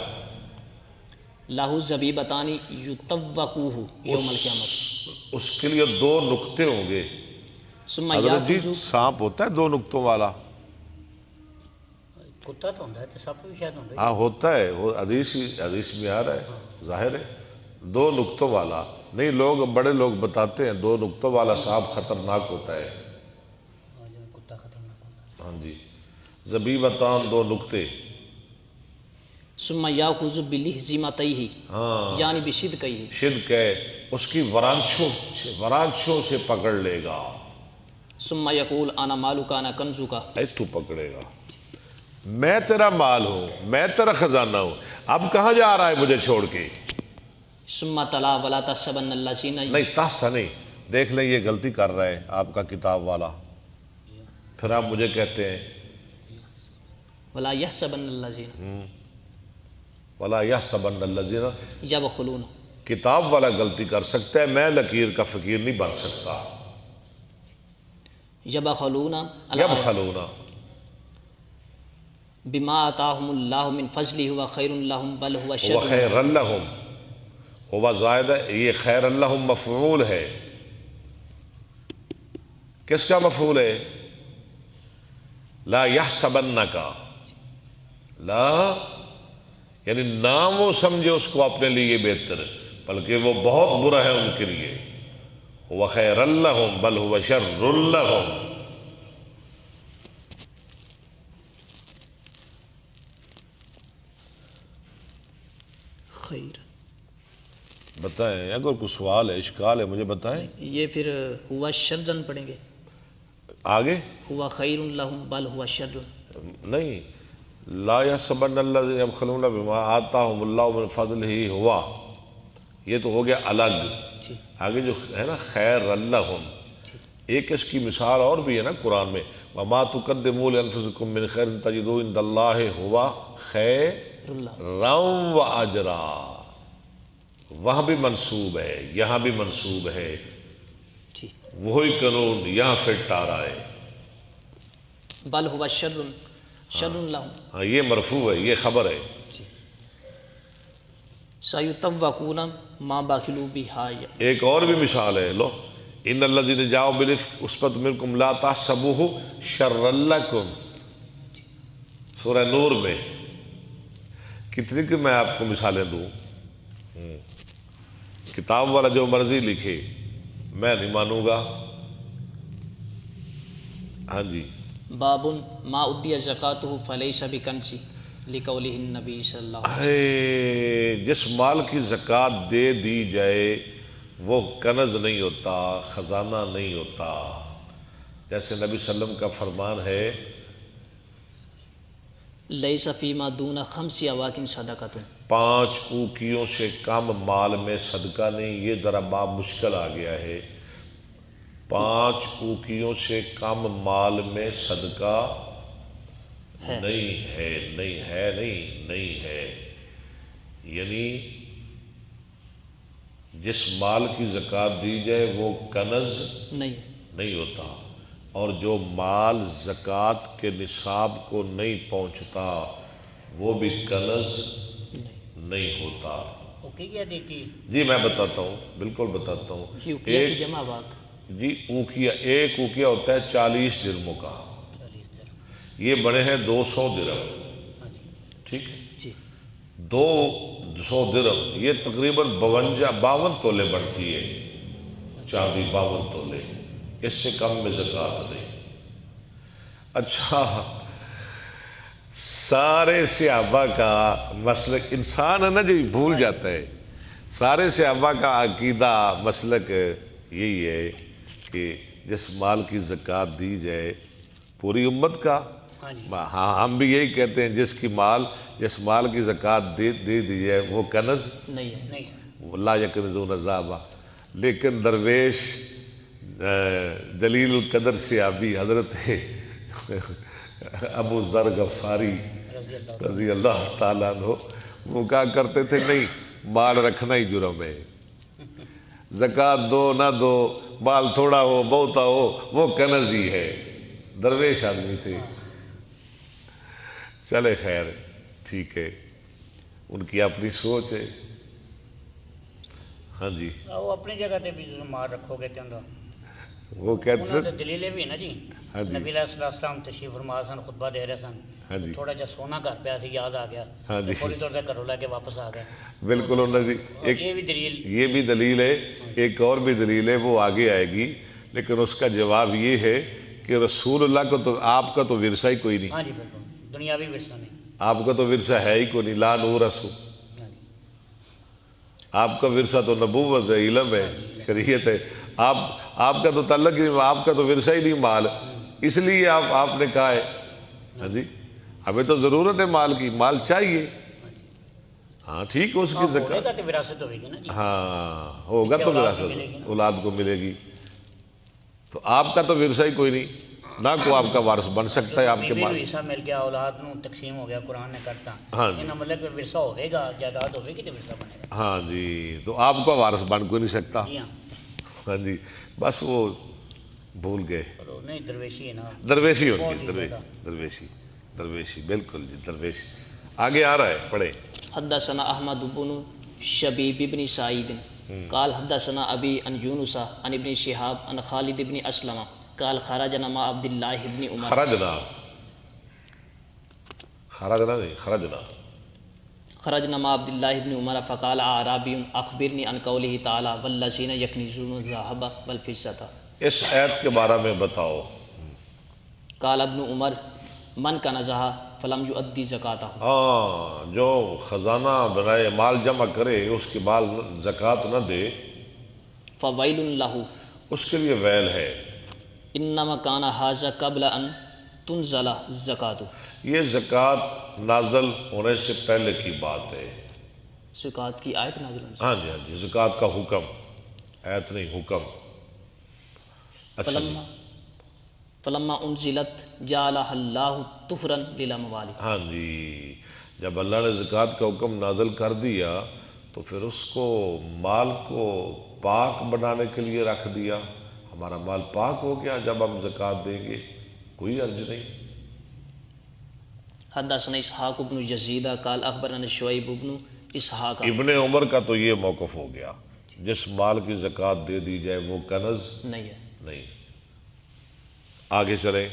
لہ زبیبتان یطوقوہ یوم القیامۃ. اس کے لیے 2 نقطے ہوں گے. ثم حضرت جی یاخذ. سانپ ہوتا ہے 2 نقطوں والا؟ کتا تو ہوتا ہے تو سب بھی شاید ہوتا ہے. ہاں ہوتا ہے، وہ حدیث میں آ رہا ہے، ظاہر ہے. 2 نقطوں والا نہیں، لوگ بڑے لوگ بتاتے ہیں 2 نقطوں والا سانپ خطرناک ہوتا ہے. کتا خطرناک ہوتا ہے. ہاں جی. زبیبتان 2 نقطے. ثم یاخذ بلحظیمتیہ ہاں یعنی بشدقیہ. شدق ہے، اس کی ورانچوں سے پکڑ لے گا. ثم یقول انا مالک انا کنزک. تو پکڑے گا، میں تیرا مال ہوں، میں تیرا خزانہ ہوں، اب کہاں جا رہا ہے مجھے چھوڑ کے؟ ثم تلا ولا تحسبن الذین. نہیں تحسا نہیں، دیکھ لیں یہ غلطی کر رہا ہے آپ کا کتاب والا. پھر آپ مجھے کہتے ہیں ولا یحسبن الذین ولا یحسبن الذین. یبخلون. کتاب والا غلطی کر سکتا ہے، میں لکیر کا فقیر نہیں بن سکتا. یبخلون یبخلون بما آتاہم اللہ من فضلہ ہوا خیر لہم بل ہوا شر. وخیر لہم، ہوا زائد ہے، یہ خیر لہم مفعول ہے. کس کا مفعول ہے؟ لا یحسبن کا. لا یعنی نہ وہ سمجھے اس کو اپنے لیے بہتر، بلکہ وہ بہت برا ہے ان کے لیے. وخیر لہم بل ہوا شر لہم. خیر. بتائیں اگر کوئی سوال ہے، اشکال ہے، مجھے بتائیں. یہ پھر ہوا شرزن پڑھیں گے. آگے ہوا خیر لہم بل ہوا شر. نہیں، لا یحسبن الذین یبخلون بما آتاہم اللہ من فضلہ ہوا، یہ تو ہو گیا الگ. جی. آگے جو ہے نا خیر لہم، ایک اس کی مثال اور بھی ہے نا قرآن میں، وما تقدموا لانفسکم من خیر تجدوہ عند اللہ ہوا خیرا واجرا. وہاں بھی منصوب ہے، یہاں بھی منصوب ہے. جی. وہی قانون یہاں فٹ آ رہا ہے. بل ہوا شر شر لہم. ہاں یہ مرفوع ہے، یہ خبر ہے. سیطوقون ما بخلوا بہا. ایک اور بھی مثال ہے، لو ان الذین جاؤوا بالافک عصبۃ منکم لا تحسبوہ شرا لکم. سورہ نور میں کتنی کہ میں آپ کو مثالیں دوں. کتاب والا جو مرضی لکھے میں نہیں مانوں گا۔ ہاں جی، باب ما ادی زکاتہ فلیس بکنز لقولہ النبی صلی اللہ علیہ جس مال کی زکوٰۃ دے دی جائے وہ کنز نہیں ہوتا، خزانہ نہیں ہوتا۔ جیسے نبی صلی اللہ علیہ وسلم کا فرمان ہے وسلم لیس فیما دون خمس اواکن صدقۃ، 5 اوقیوں سے کم مال میں صدقہ نہیں۔ یہ ذرا باب مشکل آ گیا ہے۔ 5 اوقیوں سے کم مال میں صدقہ ہے۔ نہیں ہے، یعنی جس مال کی زکوٰۃ دی جائے وہ کنز نہیں ہوتا، اور جو مال زکوٰۃ کے نصاب کو نہیں پہنچتا وہ بھی کنز نہیں ہوتا۔ جی میں بتاتا ہوں، بالکل بتاتا ہوں۔ اوقیہ کی جمع واق، جی اوقیہ، ایک اوقیہ ہوتا ہے 40 درہموں کا، یہ بڑے ہیں 200 درہم، ٹھیک ہے، جی 200 درہم یہ تقریباً 52 تولے بڑھتی ہے، چاندی 52 تولے، اس سے کم میں زکوٰۃ نہیں۔ اچھا، سارے صحابہ کا مسلک، انسان ہے نا جو بھول جاتا ہے، سارے صحابہ کا عقیدہ مسلک یہی ہے کہ جس مال کی زکوٰۃ دی جائے، پوری امت کا، ہاں ہم بھی یہی کہتے ہیں جس مال کی زکوٰۃ دے دی جائے وہ کنز نہیں، لا یکنزون الذھب۔ لیکن درویش جلیل القدر صحابی حضرت ابو ذر غفاری رضی اللہ تعالیٰ عنہ وہ کہا کرتے تھے نہیں، مال رکھنا ہی جرم ہے، زکوٰۃ دو نہ دو، مال تھوڑا ہو بہتا ہو وہ کنز ہی ہے۔ درویش آدمی تھے، چلے خیر ٹھیک ہے، ان کی اپنی سوچ ہے۔ ہاں جی، وہ اپنی جگہ تے بھی مال رکھو گے تو وہ کہتے انہوں نے دلیلیں بھی نا جی، ہاں جی، نبی علیہ السلام تشریف فرما سن، خطبہ دے رہے سن، ہاں جی، تھوڑا جا سونا گھر پیا سی، یاد آ گیا، ہاں جی، تھوڑی دور تک گھروں لے کے واپس آ گئے۔ بالکل انہوں نے یہ بھی دلیل، یہ بھی دلیل ہے، ایک اور بھی دلیل ہے، وہ آگے آئے گی، لیکن اس کا جواب یہ ہے کہ رسول اللہ کو تو آپ کا تو ورثہ ہی کوئی نہیں، ہاں جی بالکل، دنیاوی ورثہ نہیں، آپ کا تو ورثہ ہے ہی کوئی نہیں، لا نورث، ہاں جی، آپ کا ورثہ تو نبوت ہے، علم ہے، شریعت ہے، آپ کا تو تعلق ہی نہیں، آپ کا تو ورثہ ہی نہیں مال، اس لیے آپ نے کہا ہے ہاں جی ہمیں تو ضرورت ہے مال کی، مال چاہیے، ہاں ٹھیک، اس کی ہوئے زکوٰۃ، گا تو وراثت ہوئے گی نا جی، ہاں ہوگا تو اولاد کو وراثت ملے گی نا۔ اولاد کو ملے گی، تو آپ کا تو ورثہ ہی کوئی نہیں، نہ کوئی آپ کا وارث بن سکتا ہے آپ کے بیوی مال۔ نو حصہ مل گیا، اولاد نو تقسیم ہو گیا، قرآن نے کرتا، ہاں جی، انہاں مطلب کہ ورثہ ہوئے گا، جائیداد ہوئے گی تو ورثہ بنے گا۔ ہاں جی، تو آپ کا وارث بن کوئی نہیں سکتا، جی ہاں، ہاں جی، بس وہ بھول گئے، اور وہ نہیں درویشی ہے نا، درویشی ہو بہت گئی، ہی زیادہ۔ درویشی بالکل جی، درویشی۔ آگے آ رہا ہے، پڑھے۔ حدثنا احمد بن شبیب بن سعید قال حدثنا ابی عن یونس عن ابن شہاب عن خالد بن اسلم قال خرجنا مع عبد الله بن عمر خرجنا مع عبد الله بن عمر فقال اعرابی اخبرنی عن قوله تعالی والذین یکنزون الذهب والفضة، اس آیت کے بارے میں بتاؤ۔ قال ابن عمر من کنزها فلم یؤدی زکاتہ، ہاں، جو خزانہ بنائے، مال جمع کرے، اس کی مال زکوٰۃ نہ دے، فویل له، اس کے لیے ویل ہے۔ انما کان ھذا قبل ان تنزل الزکاۃ، یہ زکوٰۃ نازل ہونے سے پہلے کی بات ہے۔ زکوٰۃ کی آیت نازل ہونے سے ہاں جی، ہاں جی، زکوٰۃ کا حکم، آیت نہیں، حکم۔ اچھا جی، فلما انزلت جعلها اللہ طہرا للاموال، ہاں جی، جب اللہ نے زکوٰۃ کا حکم نازل کر دیا تو پھر اس کو مال کو پاک بنانے کے لیے رکھ دیا، ہمارا مال پاک ہو گیا جب ہم زکوٰۃ دیں گے، کوئی عرض نہیں۔ حدثنا اسحاق بن یزید قال اخبرنا شعیب بن اسحاق، ابن عمر کا تو یہ موقف ہو گیا، جس مال کی زکوٰۃ دے دی جائے وہ کنز نہیں ہے۔ نہیں۔ آگے چلیں۔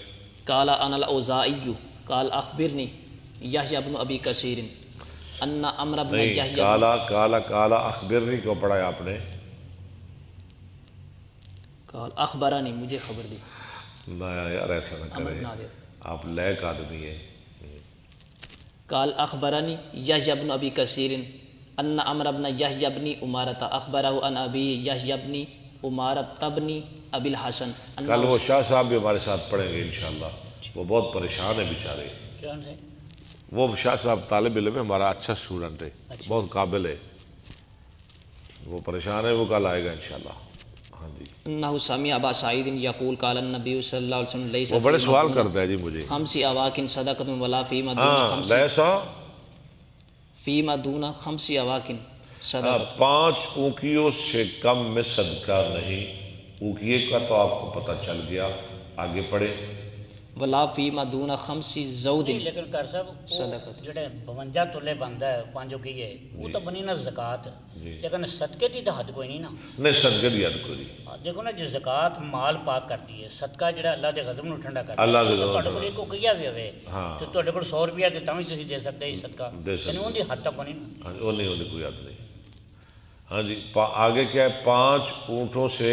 قال انا الاوزاعی قال اخبرنی یحییٰ بن ابی کثیر ان عمرو بن نہیں، یحیی کالا کالا کالا اخبرنی کو پڑھا ہے آپ نے؟ قال اخبرانی، مجھے خبر دی، نہ یار ایسا نہ امر کرے، بن عادل آپ لیک آدمی ہیں۔ قال اخبرانی یحیی بن ابی کثیر ان عمرو بن یحیی بن عمارۃ اخبرہ عن ابی یحیی بن عمارۃ بن ابی الحسن کل وہ شاہ صاحب بھی ہمارے ساتھ پڑھیں گے انشاءاللہ، وہ بہت پریشان ہے بیچارے۔ کون سے؟ وہ شاہ صاحب طالب علم ہے، ہمارا اچھا اسٹوڈنٹ ہے، بہت قابل ہے، وہ پریشان ہے، وہ کل آئے گا انشاءاللہ۔ ہاں جی، انہ سمع ابا سعید یقول قال النبی صلی اللہ علیہ وسلم لیس وہ بڑے سوال کرتا ہے جی مجھے۔ خمس اواکن صدقۃ ولا فیما دون ہاں، خمس لیسا فیما دون خمس اواکن صدقۃ، 5 اونکیوں سے کم میں صدقہ نہیں۔ اونکیے کا تو آپ کو پتہ چل گیا، آگے پڑھے۔ ولا فیما دون خمس زود نہیں، لیکن کر صاحب صدقۃ، جڑے 52 تولے بنتا ہے 5 کی ہے وہ تو بنی نا زکات، جی۔ لیکن صدقے کی تو حد کوئی نہیں نا۔ نہیں، صدقے دی حد کوئی نہیں۔ دیکھو نا، جو زکات مال پاک کرتی ہے، صدقہ جڑا اللہ دے غضب نو ٹھنڈا کرتا ہے۔ اللہ دے غضب تواڈے کول ایک کوکیا بھی ہوے ہاں۔ تے تواڈے کول 100 روپیہ تے تاں وی تسی دے سکدے ہی صدقہ، دے سکتے۔ یعنی اون دی حد تک کوئی نہیں۔ ہاں جی، وہ نہیں ہونے کوئی حد نہیں۔ ہاں جی، آگے کیا ہے؟ 5 اونٹوں سے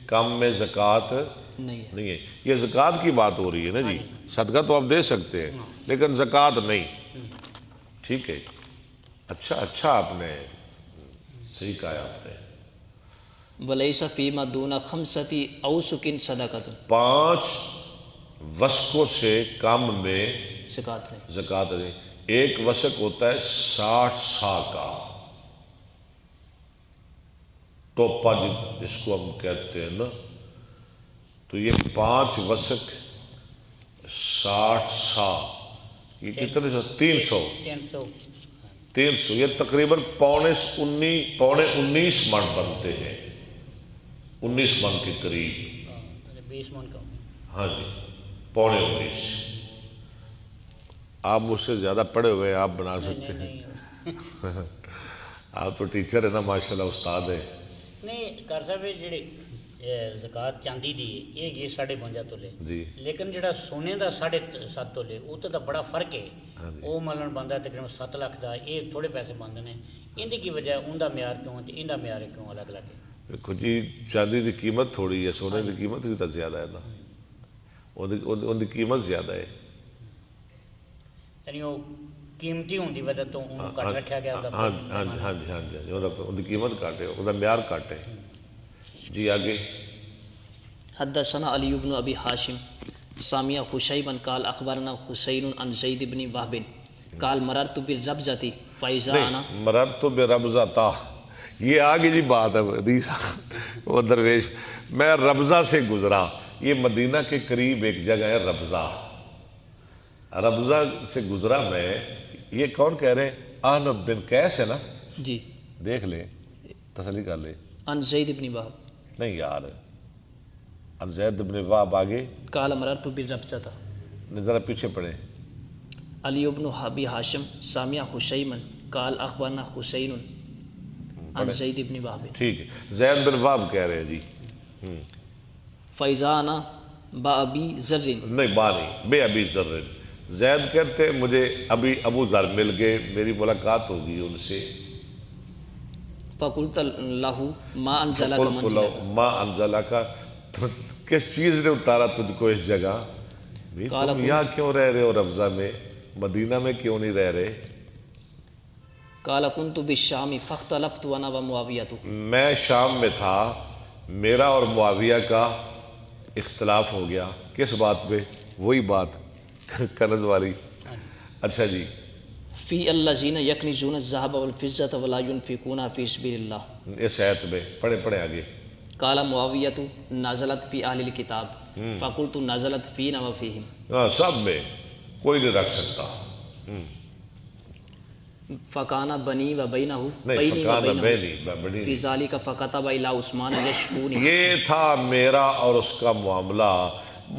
کم میں زکوٰۃ نہیں ہے۔ نہیں ہے۔ یہ زکوٰۃ کی بات ہو رہی ہے نا جی، صدقہ تو آپ دے سکتے ہیں لیکن زکوٰۃ نہیں۔ ٹھیک ہے، اچھا آپ نے صحیح کہا آپ نے۔ ولیس فیما دون خمسۃ اوسق صدقۃ، 5 وسقوں سے کم میں زکات نہیں۔ زکوٰۃ نہیں۔ ایک وسق ہوتا ہے 60 سا کا، ٹوپا جس کو ہم کہتے ہیں نا، تو یہ 5 وسق 60 سا، یہ کتنے سو؟ 300۔ 300 یہ تقریباً پونے 19 من بنتے ہیں، 19 من کے قریب۔ 20 من کا۔ ہاں جی، پونے 19۔ آپ مجھ سے زیادہ پڑھے ہوئے آپ بنا سکتے ہیں، آپ تو ٹیچر ہے نا ماشاءاللہ، استاد ہے۔ نہیں کر صاحب، جڑی زکات چاندی دی یہ 52.5 تولے جی، لیکن جڑا سونے دا 7.5 تولے وہ تو بڑا فرق ہے۔ ہاں جی۔ وہ ملن بنتا ہے تقریباً 7 لاکھ دا، یہ تھوڑے پیسے بنتے ہیں۔ ان کی وجہ ان دا معیار کیوں ہے، ان دا معیار کیوں الگ الگ ہے؟ دیکھو جی، چاندی کی قیمت تھوڑی ہے، سونے کی قیمت بھی تو زیادہ ہے نا، ان کی قیمت زیادہ ہے۔ یعنی وہ قیمتی ہون دی وجہ تو انہوں کٹ رکھا گیا۔ ہاں جی ہاں جی ہاں جی ہاں جی، ان کی قیمت کاٹے، ان کا معیار کاٹے۔ جی آگے۔ حدثنا علی بن ابی حاشم سامع خشیبا قال اخبرنا حسین عن زید بن وهب قال مررت بالربزة فاذا انا مررت بربزہ، یہ آگے جی بات ہے حدیث، وہ درویش، میں ربزہ سے گزرا۔ یہ مدینہ کے قریب ایک جگہ ہے ربزہ، ربزہ سے گزرا میں۔ یہ کون کہہ رہے ہیں؟ احنف بن قیس ہے نا؟ جی، دیکھ لے، تسلی کر لے۔ عن زید بن وهب نہیں یار، عن زید بن وهب آگے قال مررت بالربزة، ذرا پیچھے پڑھے۔ علی بن ابی حاشم سامع خشیبا قال اخبرنا حسین عن زید بن وهب ٹھیک ہے، زید بن وهب کہہ رہے ہیں جی۔ فاذا انا بابی ذر، نہیں، نہیں، بے ابی ذر۔ زید کہتے ہیں مجھے ابو ذر مل گئے، میری ملاقات ہوگی ان سے۔ فقلت له ما انزلك قلت منزلك، له ما انزلک، کس چیز نے اتارا تجھ کو اس جگہ؟ بھی تم یہاں کیوں رہ رہے ہو ربضہ میں، مدینہ میں کیوں نہیں رہ رہے؟ قال كنت بالشام فاختلفت وانا ومعاویہ، میں شام میں تھا، میرا اور معاویہ کا اختلاف ہو گیا۔ کس بات پہ؟ وہی بات کنز والی۔ اچھا جی، فی الذین یکنزون الذهب والفضة ولا ينفقونها فی سبیل اللہ، اس آیت میں پڑھے آگے۔ قال معاویہ نزلت فی اہل الکتاب فقلت نزلت فینا وفیہم، ہاں، سب میں کوئی نہیں رکھ سکتا۔ فکان بنی و بینہ نہیں، فکان بینی فی ذالک فکتب الی عثمان یشکونی، یہ تھا میرا اور اس کا معاملہ۔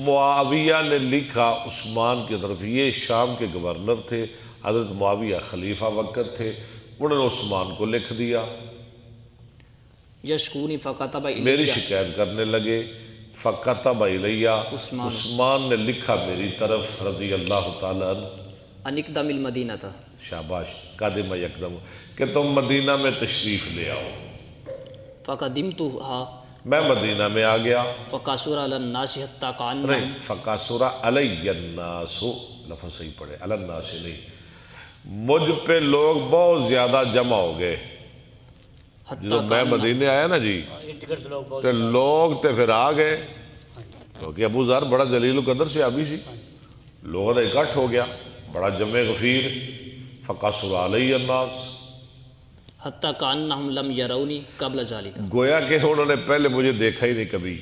معاویہ نے لکھا عثمان کی طرف، یہ شام کے گورنر تھے، حضرت معاویہ خلیفہ وقت تھے، انہوں نے عثمان کو لکھ دیا، یشکونی فکتب میری الی شکایت کرنے لگے۔ فکتب الیہ، عثمان نے لکھا میری طرف رضی اللہ تعالیٰ عنہ۔ ان اقدم المدینہ تھا، شاباش، قادم یکدم، کہ تم مدینہ میں تشریف لے آؤ۔ فقدمتها، میں مدینہ میں آ گیا، فقاصر علی الناس حتی نہیں، کانہم، فقاسورہ علی الناس، لفظ صحیح پڑھے، علی الناس نہیں، مجھ پہ لوگ بہت زیادہ جمع ہو گئے۔ حتی جب میں مدینے آیا نا جی، ٹکٹ لوگ بہت تو لوگ تے پھر آ گئے، کیونکہ ابو ذر بڑا جلیل القدر سے آبی سی، لوگوں نے اکٹھ ہو گیا، بڑا جمع غفیر، فقاسورہ علی الناس، حتی کانہم لم یرونی قبل ذالک، گویا کہ انہوں نے پہلے مجھے دیکھا ہی نہیں کبھی۔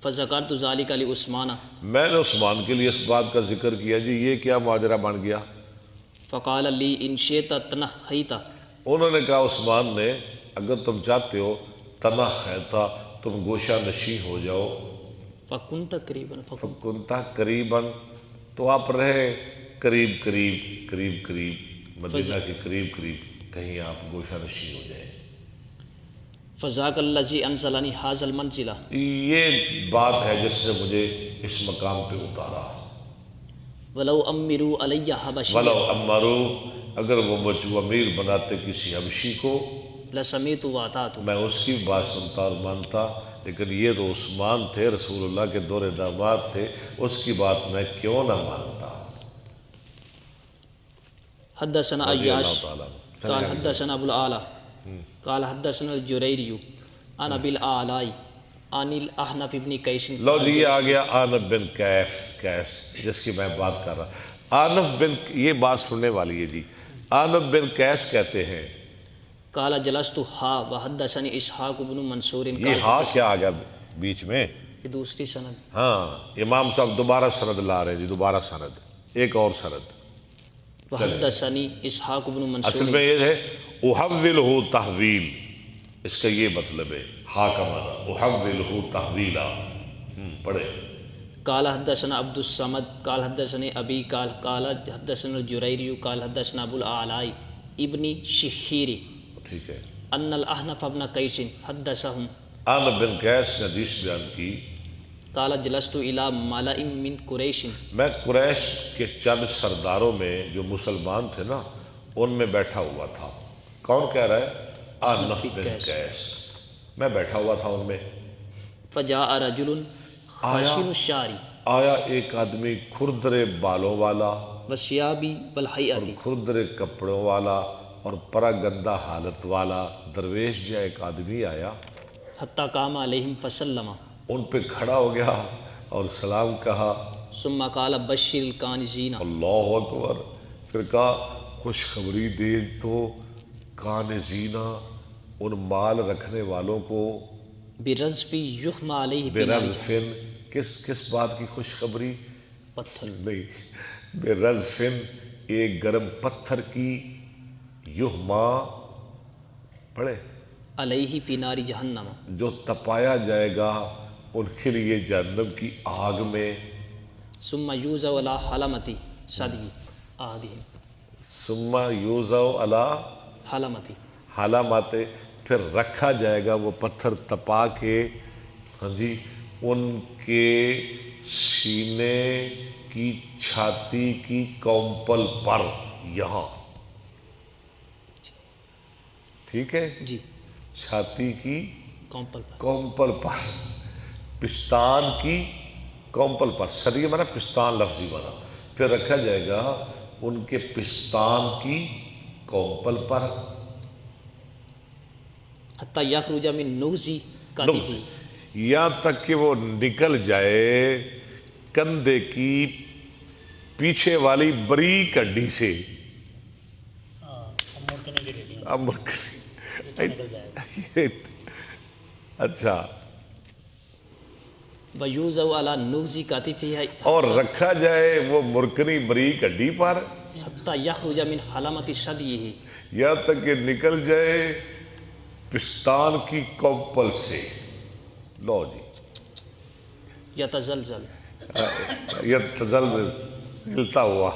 فذکرت ذالک لعثمان، میں نے عثمان کے لیے اس بات کا ذکر کیا جی یہ کیا ماجرا بن گیا؟ فقال لی ان شئت تنحیت، انہوں نے کہا عثمان نے اگر تم چاہتے ہو تنہ خیتا، تم گوشہ نشین ہو جاؤ، فکنت قریبا، فکنتا قریباً، تو آپ رہے قریب قریب قریب قریب، مدینہ کے قریب قریب، کہیں آپ گوشہ نشین ہو جائیں۔ فذاک الذی انزلنی ھذا المنزل، یہ بات ہے جس سے مجھے اس مقام پہ اتارا۔ ولو امروا علی حبشی ولو امرو، اگر وہ مجھو امیر بناتے کسی حبشی کو، لسمیت واطعت، میں اس کی بات سنتا اور مانتا، لیکن یہ تو عثمان تھے، رسول اللہ کے دور داماد تھے، اس کی بات میں کیوں نہ مانتا؟ حدثنا رضی اللہ عیاش تعالیٰ قال حدثنا ابو الاعلی قال حدثنا الجریری عن ابی الاعلی عن الاحنف ابن قیس، لو جی یہ آ گیا آنف بن قیس جس کی میں بات کر رہا، آنف بن، یہ بات سننے والی ہے جی، آنف بن قیس کہتے ہیں، قال جلست ہا وحدثنی اسحاق بن منصور، یہ ہاں کیا آ گیا بیچ میں؟ یہ دوسری سند، ہاں امام صاحب دوبارہ سند لا رہے ہیں جی، دوبارہ سند، ایک اور سند۔ وحدثنی اسحاق بن اصل منصور، میں یہ ہے احولہ تحویل، اس کا یہ مطلب ہے ہا کا معنی احولہ تحویلا، پڑھے۔ قال حدثنا عبد الصمد قال حدثني ابي قال حدثنا الجريري قال حدثنا ابو الاعلى ابن شخير ٹھیک ہے، ان الاحنف ابن قيس حدثهم آنف بن قیس نے حدیث بیان کی، قال جلست الى ملأ من قريش، میں قریش کے چند سرداروں میں جو مسلمان تھے نا ان میں بیٹھا ہوا تھا۔ کون کہہ رہا ہے؟ آنف بن قیس، میں بیٹھا ہوا تھا ان میں۔ فجاء رجل خاشن الشعر آیا ایک آدمی کھردرے بالوں والا والثياب اور والهيئه، کھردرے کپڑوں والا اور پرا گندہ حالت والا درویش جا ایک آدمی آیا، حتى قام عليهم فسلم، ان پہ کھڑا ہو گیا اور سلام کہا، ثم قال بشر الكانزين، اللہ اکبر، پھر کہا خوشخبری دے تو کانزینہ، ان مال رکھنے والوں کو، برزف يحمى عليه برزفن، کس بات کی خوشخبری؟ پتھر، نہیں، برزفن، ایک گرم پتھر کی، یحما، پڑھے، علیہ فی نار جہنم، جو تپایا جائے گا ان کے لیے جہنم کی آگ میں، ثم یوزع علی حلمتی صدی آدھی، ثم یوزع علی حلمتی، حلمات، پھر رکھا جائے گا وہ پتھر تپا کے، ہاں جی، ان کے سینے کی چھاتی کی کومپل پر، یہاں، ٹھیک ہے، جی، چھاتی کی کومپل پر، کومپل پر، پستان کی کومپل پر، صدی مانا پستان لفظی مانا، پھر رکھا جائے گا ان کے پستان کی کومپل پر، حتی یخرج من نوزی کتفی، یہاں تک کہ وہ نکل جائے کندھے کی پیچھے والی بریک ہڈی سے، اچھا، ویوزع علی نوزی کتفی، اور رکھا جائے وہ مرکنی بریک ہڈی پر، حتی یخرج من حلمت صدیہ، یہاں تک کہ نکل جائے پستان کی کومپل سے، لو جی، یتزلزل، یتزلزل، ہلتا ہوا،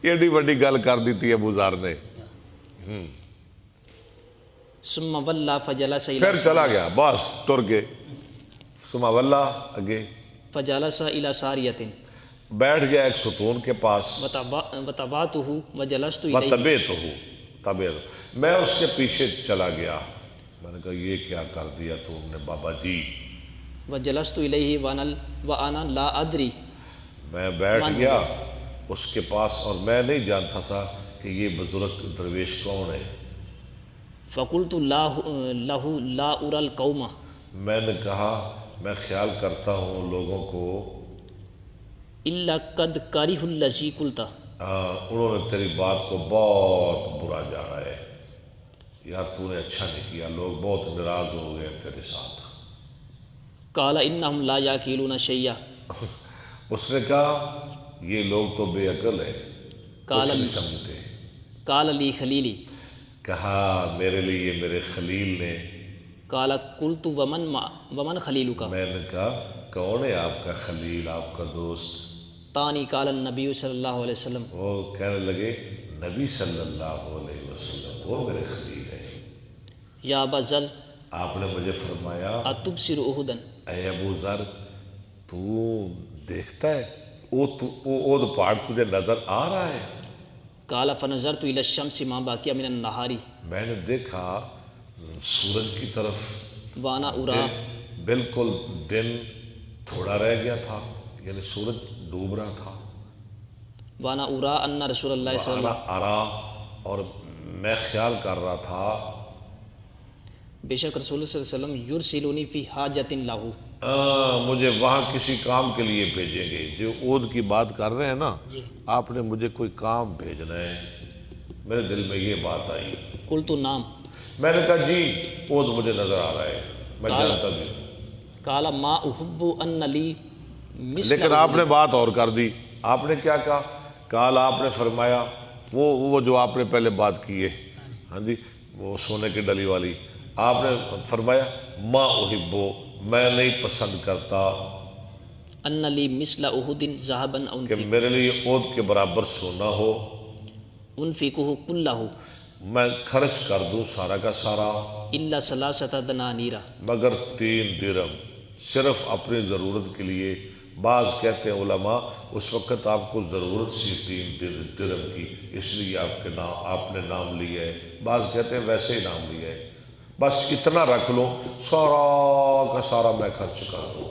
ایڈی بڑی گل کر دیتی ہے ابو ذر نے، ثم ولى فجلس پھر الى، چلا گیا، بس ٹر گئے، ثم واللہ، اگے، فجلس الى ساریۃ، بیٹھ گیا ایک ستون کے پاس، وتبعته وجلست وہ الیہ طبع میں اس کے پیچھے چلا گیا. میں نے کہا یہ کیا کر دیا تم نے بابا جی. وجلست الیہ وانا لا ادری میں بیٹھ گیا اس کے پاس اور میں نہیں جانتا تھا کہ یہ بزرگ درویش کون ہے. فقلت له لا ارى القوم میں نے کہا میں خیال کرتا ہوں لوگوں کو الا قد كره الذي قلت، انہوں نے تیری بات کو بہت برا جانا ہے. یار تو نے اچھا نہیں کیا، لوگ بہت ناراض ہو گئے تیرے ساتھ. قال انهم لا يعقلون شيئا، اس نے کہا یہ لوگ تو بے عقل ہے، قال کچھ نہیں سمجھتے. قال لي خليلي، کہا میرے لیے میرے خلیل نے. قال قلت ومن خليلك، میں نے کہا کون ہے آپ کا خلیل، آپ کا دوست؟ تانی قال النبی صلی اللہ علیہ وسلم، وہ کہنے لگے نبی صلی اللہ علیہ وسلم وہ میرے خلیل ہے. یا ابا ذر آپ نے مجھے فرمایا اتبصر احدا، اے ابو ذر تو دیکھتا ہے وہ پہاڑ تجھے نظر آ رہا ہے؟ قال فنظرت الى الشمس ما بقي من النهار میں نے دیکھا سورج کی طرف، وانا ارى بالکل دن تھوڑا رہ گیا تھا، یعنی سورج ڈوب رہا تھا. وانا ارى ان رسول اللہ صلی اللہ وانا ارا، اور میں خیال کر رہا تھا بے شک رسول صلی اللہ علیہ وسلم یرسلونی فی حاجت له، مجھے وہاں کسی کام کے لیے بھیجیں گے. جو عود کی بات کر رہے ہیں نا، جی آپ نے مجھے کوئی کام بھیجنا ہے. میرے دل میں یہ بات آئی. قلت نام، میں نے کہا جی عود مجھے نظر آ رہا ہے، میں جانتا بھی ہوں. قال ما احب ان لی مثل لیکن آپ نے بات اور کر دی. آپ نے کیا کہا؟ کال آپ نے فرمایا وہ جو آپ نے پہلے بات کی ہے، ہاں جی، وہ سونے کی ڈلی والی. آپ نے فرمایا ما احبو، میں نہیں پسند کرتا ان لی مثل احد ذهبا کہ میرے لیے عود کے برابر سونا ہو، انفقه كله میں خرچ کر دوں سارا کا سارا، الا 3 دنانیر، مگر 3 درہم، صرف اپنی ضرورت کے لیے. بعض کہتے ہیں علماء اس وقت آپ کو ضرورت سی 3 درہم کی، اس لیے آپ نے نام لیا ہے. بعض کہتے ہیں ویسے ہی نام لیا ہے، بس اتنا رکھ لو سارا کا سارا میں خرچ کر دوں.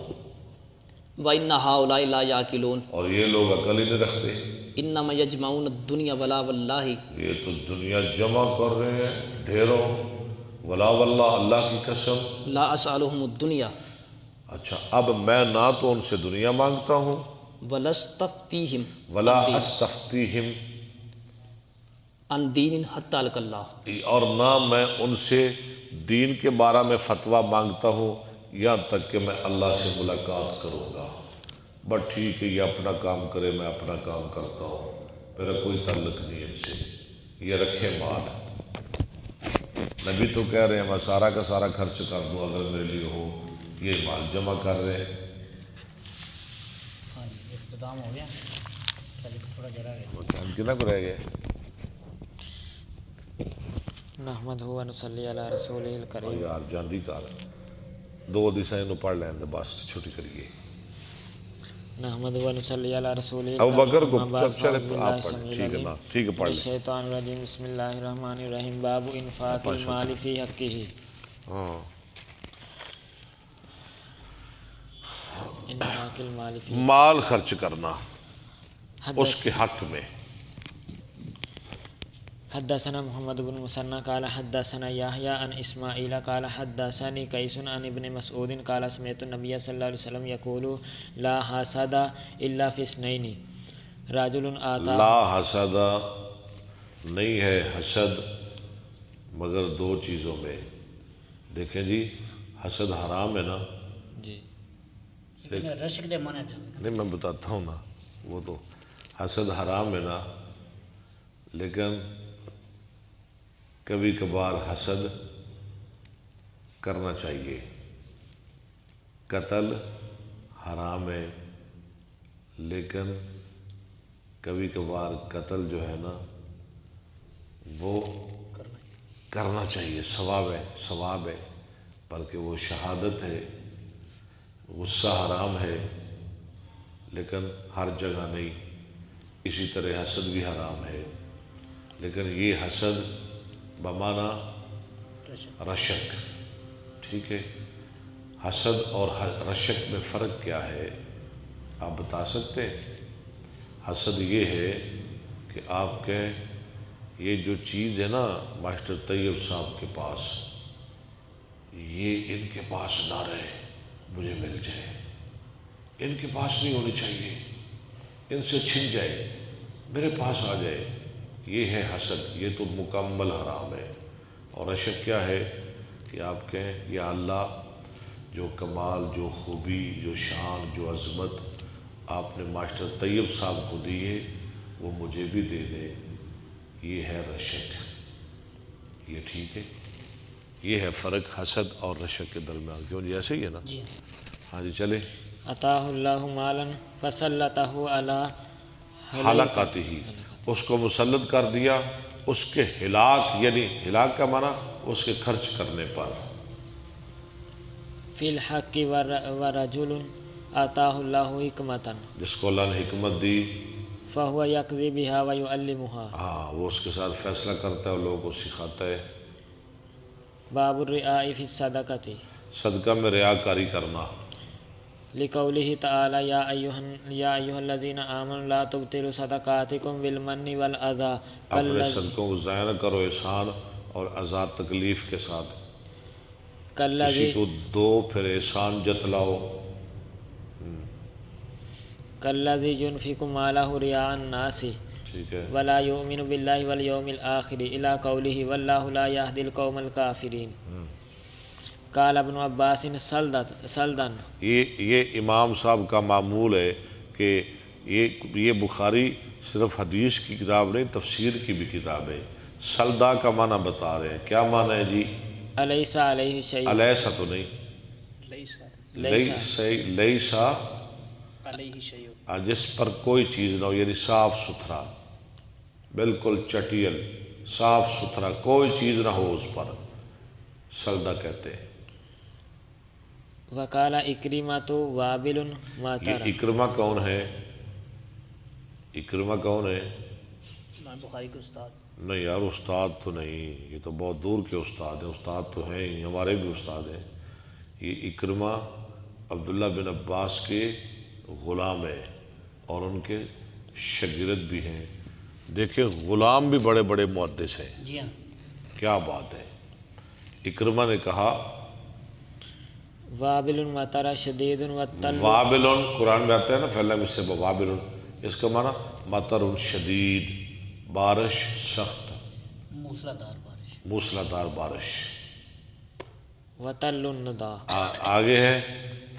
وان هؤلاء لا يعقلون، اور یہ لوگ عقل ہی نہیں رکھتے، انما يجمعون الدنيا ولا والله یہ تو دنیا جمع کر رہے ہیں ڈھیروں، ولا واللہ اللہ کی قسم. لا اسالهم الدنيا اچھا اب میں نہ تو ان سے دنیا مانگتا ہوں، ولا استفتيهم ولا استفتیہم، عن دین حتى لك اللہ، اور نہ میں ان سے دین کے بارے میں فتویٰ مانگتا ہوں یہاں تک کہ میں اللہ سے ملاقات کروں گا. بس ٹھیک ہے، یہ اپنا کام کرے، میں اپنا کام کرتا ہوں، میرا کوئی تعلق نہیں ہے ان سے. یہ رکھے مال. نبی تو کہہ رہے ہیں میں سارا کا سارا خرچ کر دوں اگر میرے لیے ہو، یہ مال جمع کر رہے ہیں. ہاں جی اختتام ہو گیا، تھوڑا جرا گیا. وہ ٹائم کتنا کو رہ گئے؟ نحمدہ و نصلی علی رسولہ الکریم. یار جاندی کار 2 دسائیں نو پڑھ لیں بس چھٹی کریے. نحمدہ و نصلی علی رسولہ ابو بکر کو الکریم. چلے آپ پڑھ، ٹھیک ہے نا، ٹھیک ہے پڑھ لیں. الشیطان الرجیم. بسم اللہ الرحمن الرحیم. باب انفاق المال فی حقہ. ہاں انفاق المال فی مال خرچ کرنا اس کے حق میں. حدثنا محمد بن مسنى قال حدثنا يحيى عن اسماعيل قال حدثني قيس عن ابن مسعود قال سمعت النبي صلى الله عليه وسلم يقول لا حسد الا في اثنين رجل آتا. لا حسد، نہیں ہے حسد مگر 2 چیزوں میں. دیکھیں جی حسد حرام ہے نا، جی لیکن رشک دے مانا جائے. نہیں میں بتاتا ہوں نا، وہ تو حسد حرام ہے نا، لیکن کبھی کبھار حسد کرنا چاہیے. قتل حرام ہے لیکن کبھی کبھار قتل جو ہے نا وہ کرنا چاہیے، ثواب ہے، بلکہ وہ شہادت ہے. غصہ حرام ہے لیکن ہر جگہ نہیں. اسی طرح حسد بھی حرام ہے، لیکن یہ حسد بمانا رشک. ٹھیک ہے، حسد اور رشک میں فرق کیا ہے آپ بتا سکتے ہیں؟ حسد یہ ہے کہ آپ کے یہ جو چیز ہے نا ماسٹر طیب صاحب کے پاس، یہ ان کے پاس نہ رہے، مجھے مل جائے، ان کے پاس نہیں ہونی چاہیے، ان سے چھن جائے، میرے پاس آ جائے. یہ ہے حسد، یہ تو مکمل حرام ہے. اور رشک کیا ہے کہ آپ کہیں یا اللہ جو کمال، جو خوبی، جو شان، جو عظمت آپ نے ماسٹر طیب صاحب کو دی ہے وہ مجھے بھی دے دے. یہ ہے رشک. یہ ٹھیک ہے، یہ ہے فرق حسد اور رشک کے درمیان. کیوں جی ایسے ہی ہے نا؟ جی ہاں جی چلے. عطاہ اللہ مالا فسلطہ علی ہلاکاتی ہی، اس کو مسلط کر دیا اس کے ہلاک، یعنی ہلاک کا معنی اس کے خرچ کرنے پر. فی الحق ورجل آتاہ اللہ حکمتا جس کو اللہ نے حکمت دی، فہو یقضی بہا ویعلمہا، ہاں وہ اس کے ساتھ فیصلہ کرتا ہے اور لوگوں کو سکھاتا ہے. باب الرعاء فی الصدقۃ، صدقہ میں ریاکاری کرنا. لقولہ تعالی یا ایھا الذین آمنوا لا تبطلوا صدقاتکم بالمن والاذی اپنے صدقوں کو ضائع نہ کرو احسان اور اذا تکلیف کے ساتھ. کسی کو دو پھر احسان جتلاؤ. کالذی ینفق مالہ رئاء الناس ٹھیک ہے، ولا یؤمن باللہ والیوم الآخر الی قولہ واللہ لا یہدی القوم الکافرین. قال ابن عباس سلدن، یہ امام صاحب کا معمول ہے کہ یہ بخاری صرف حدیث کی کتاب نہیں، تفسیر کی بھی کتاب ہے. سلدہ کا معنی بتا رہے ہیں. کیا معنی ہے جی؟ الیس علیہ شیء، الیسا تو نہیں، لیسا علیہ شیء، جس پر کوئی چیز نہ ہو، یعنی صاف ستھرا، بالکل چٹیل، صاف ستھرا، کوئی چیز نہ ہو اس پر، سلدہ کہتے ہیں. وقال اکرمۃ وابل ما یہ ترى. اکرمہ کون ہے؟ اکرمہ کون ہے؟ امام بخاری کے استاد. نہیں یار، استاد تو نہیں، یہ تو بہت دور کے استاد ہیں. استاد تو ہیں ہی، ہمارے بھی استاد ہیں. یہ اکرمہ عبداللہ بن عباس کے غلام ہے اور ان کے شاگرد بھی ہیں. دیکھیں غلام بھی بڑے بڑے محدث ہیں. جی ہاں، کیا بات ہے. اکرمہ نے کہا وابل مطر شدید والطل، وابل، قرآن میں آتا ہے نا پہلا اس سے وابل، اس کا معنی مطر شدید، بارش سخت، موسلادھار بارش. وطل الندا، آگے ہے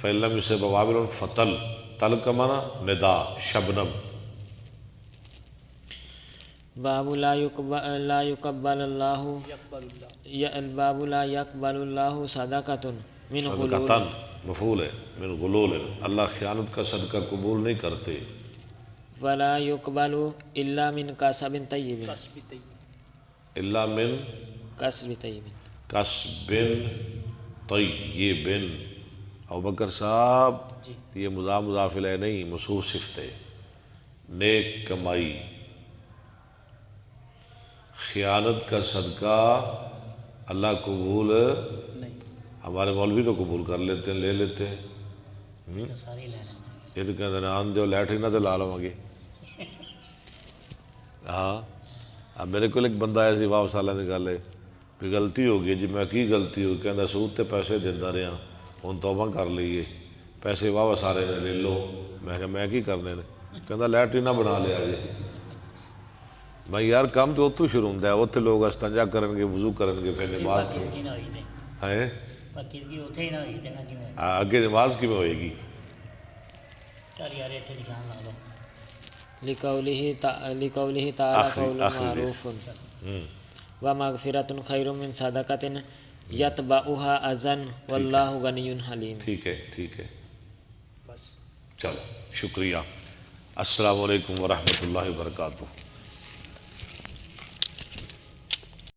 فعلم سے بوابل فتل، تل کا معنی ندا، شبنم. باب لا يقبل اللہ، باب لا يقبل اللہ صدقۃ من غلول، صدقتن مفعول ہے، من غلول، اللہ خیانت کا صدقہ قبول نہیں کرتے. ولا يقبل الا من کسب طیب، الا من کسب طیب. کسب طیب. ابوبکر صاحب یہ مضاف الیہ نہیں، موصوف صفت ہے. نیک کمائی، خیانت کا صدقہ اللہ قبول نہیں. ہمارے مولوی تو قبول کر لیتے ہیں، لے لیتے ہیں. ساری لے لیں. یہ تو کہتے ہیں آن دیو لیٹرین تو لا لوں گے. ہاں اب میرے کو ایک بندہ ایسی واپس والا نکالے بھی غلطی ہو گئی جی. میں کی غلطی ہو؟ کہنا سود تے پیسے دینا رہا ہوں، توبہ کر لیے، پیسے واپس سارے نے لے لو. میں کہا میں کی کرنے نے؟ کہنا لیٹرین بنا لیا جی. میں یار کام تو اتوں شروع ہوتا ہے، اتنے لوگ استنجا کرن گے، وضو کرن گے، پھر نماز ہے اگے نماز کی میں ہوئے گی. لقولہ تعالی قول معروف ومغفرۃ خیر من صدقۃ یتبعها اذى واللہ غنی حلیم. ٹھیک ہے، ٹھیک ہے، چلو شکریہ. السلام علیکم ورحمۃ اللہ وبرکاتہ.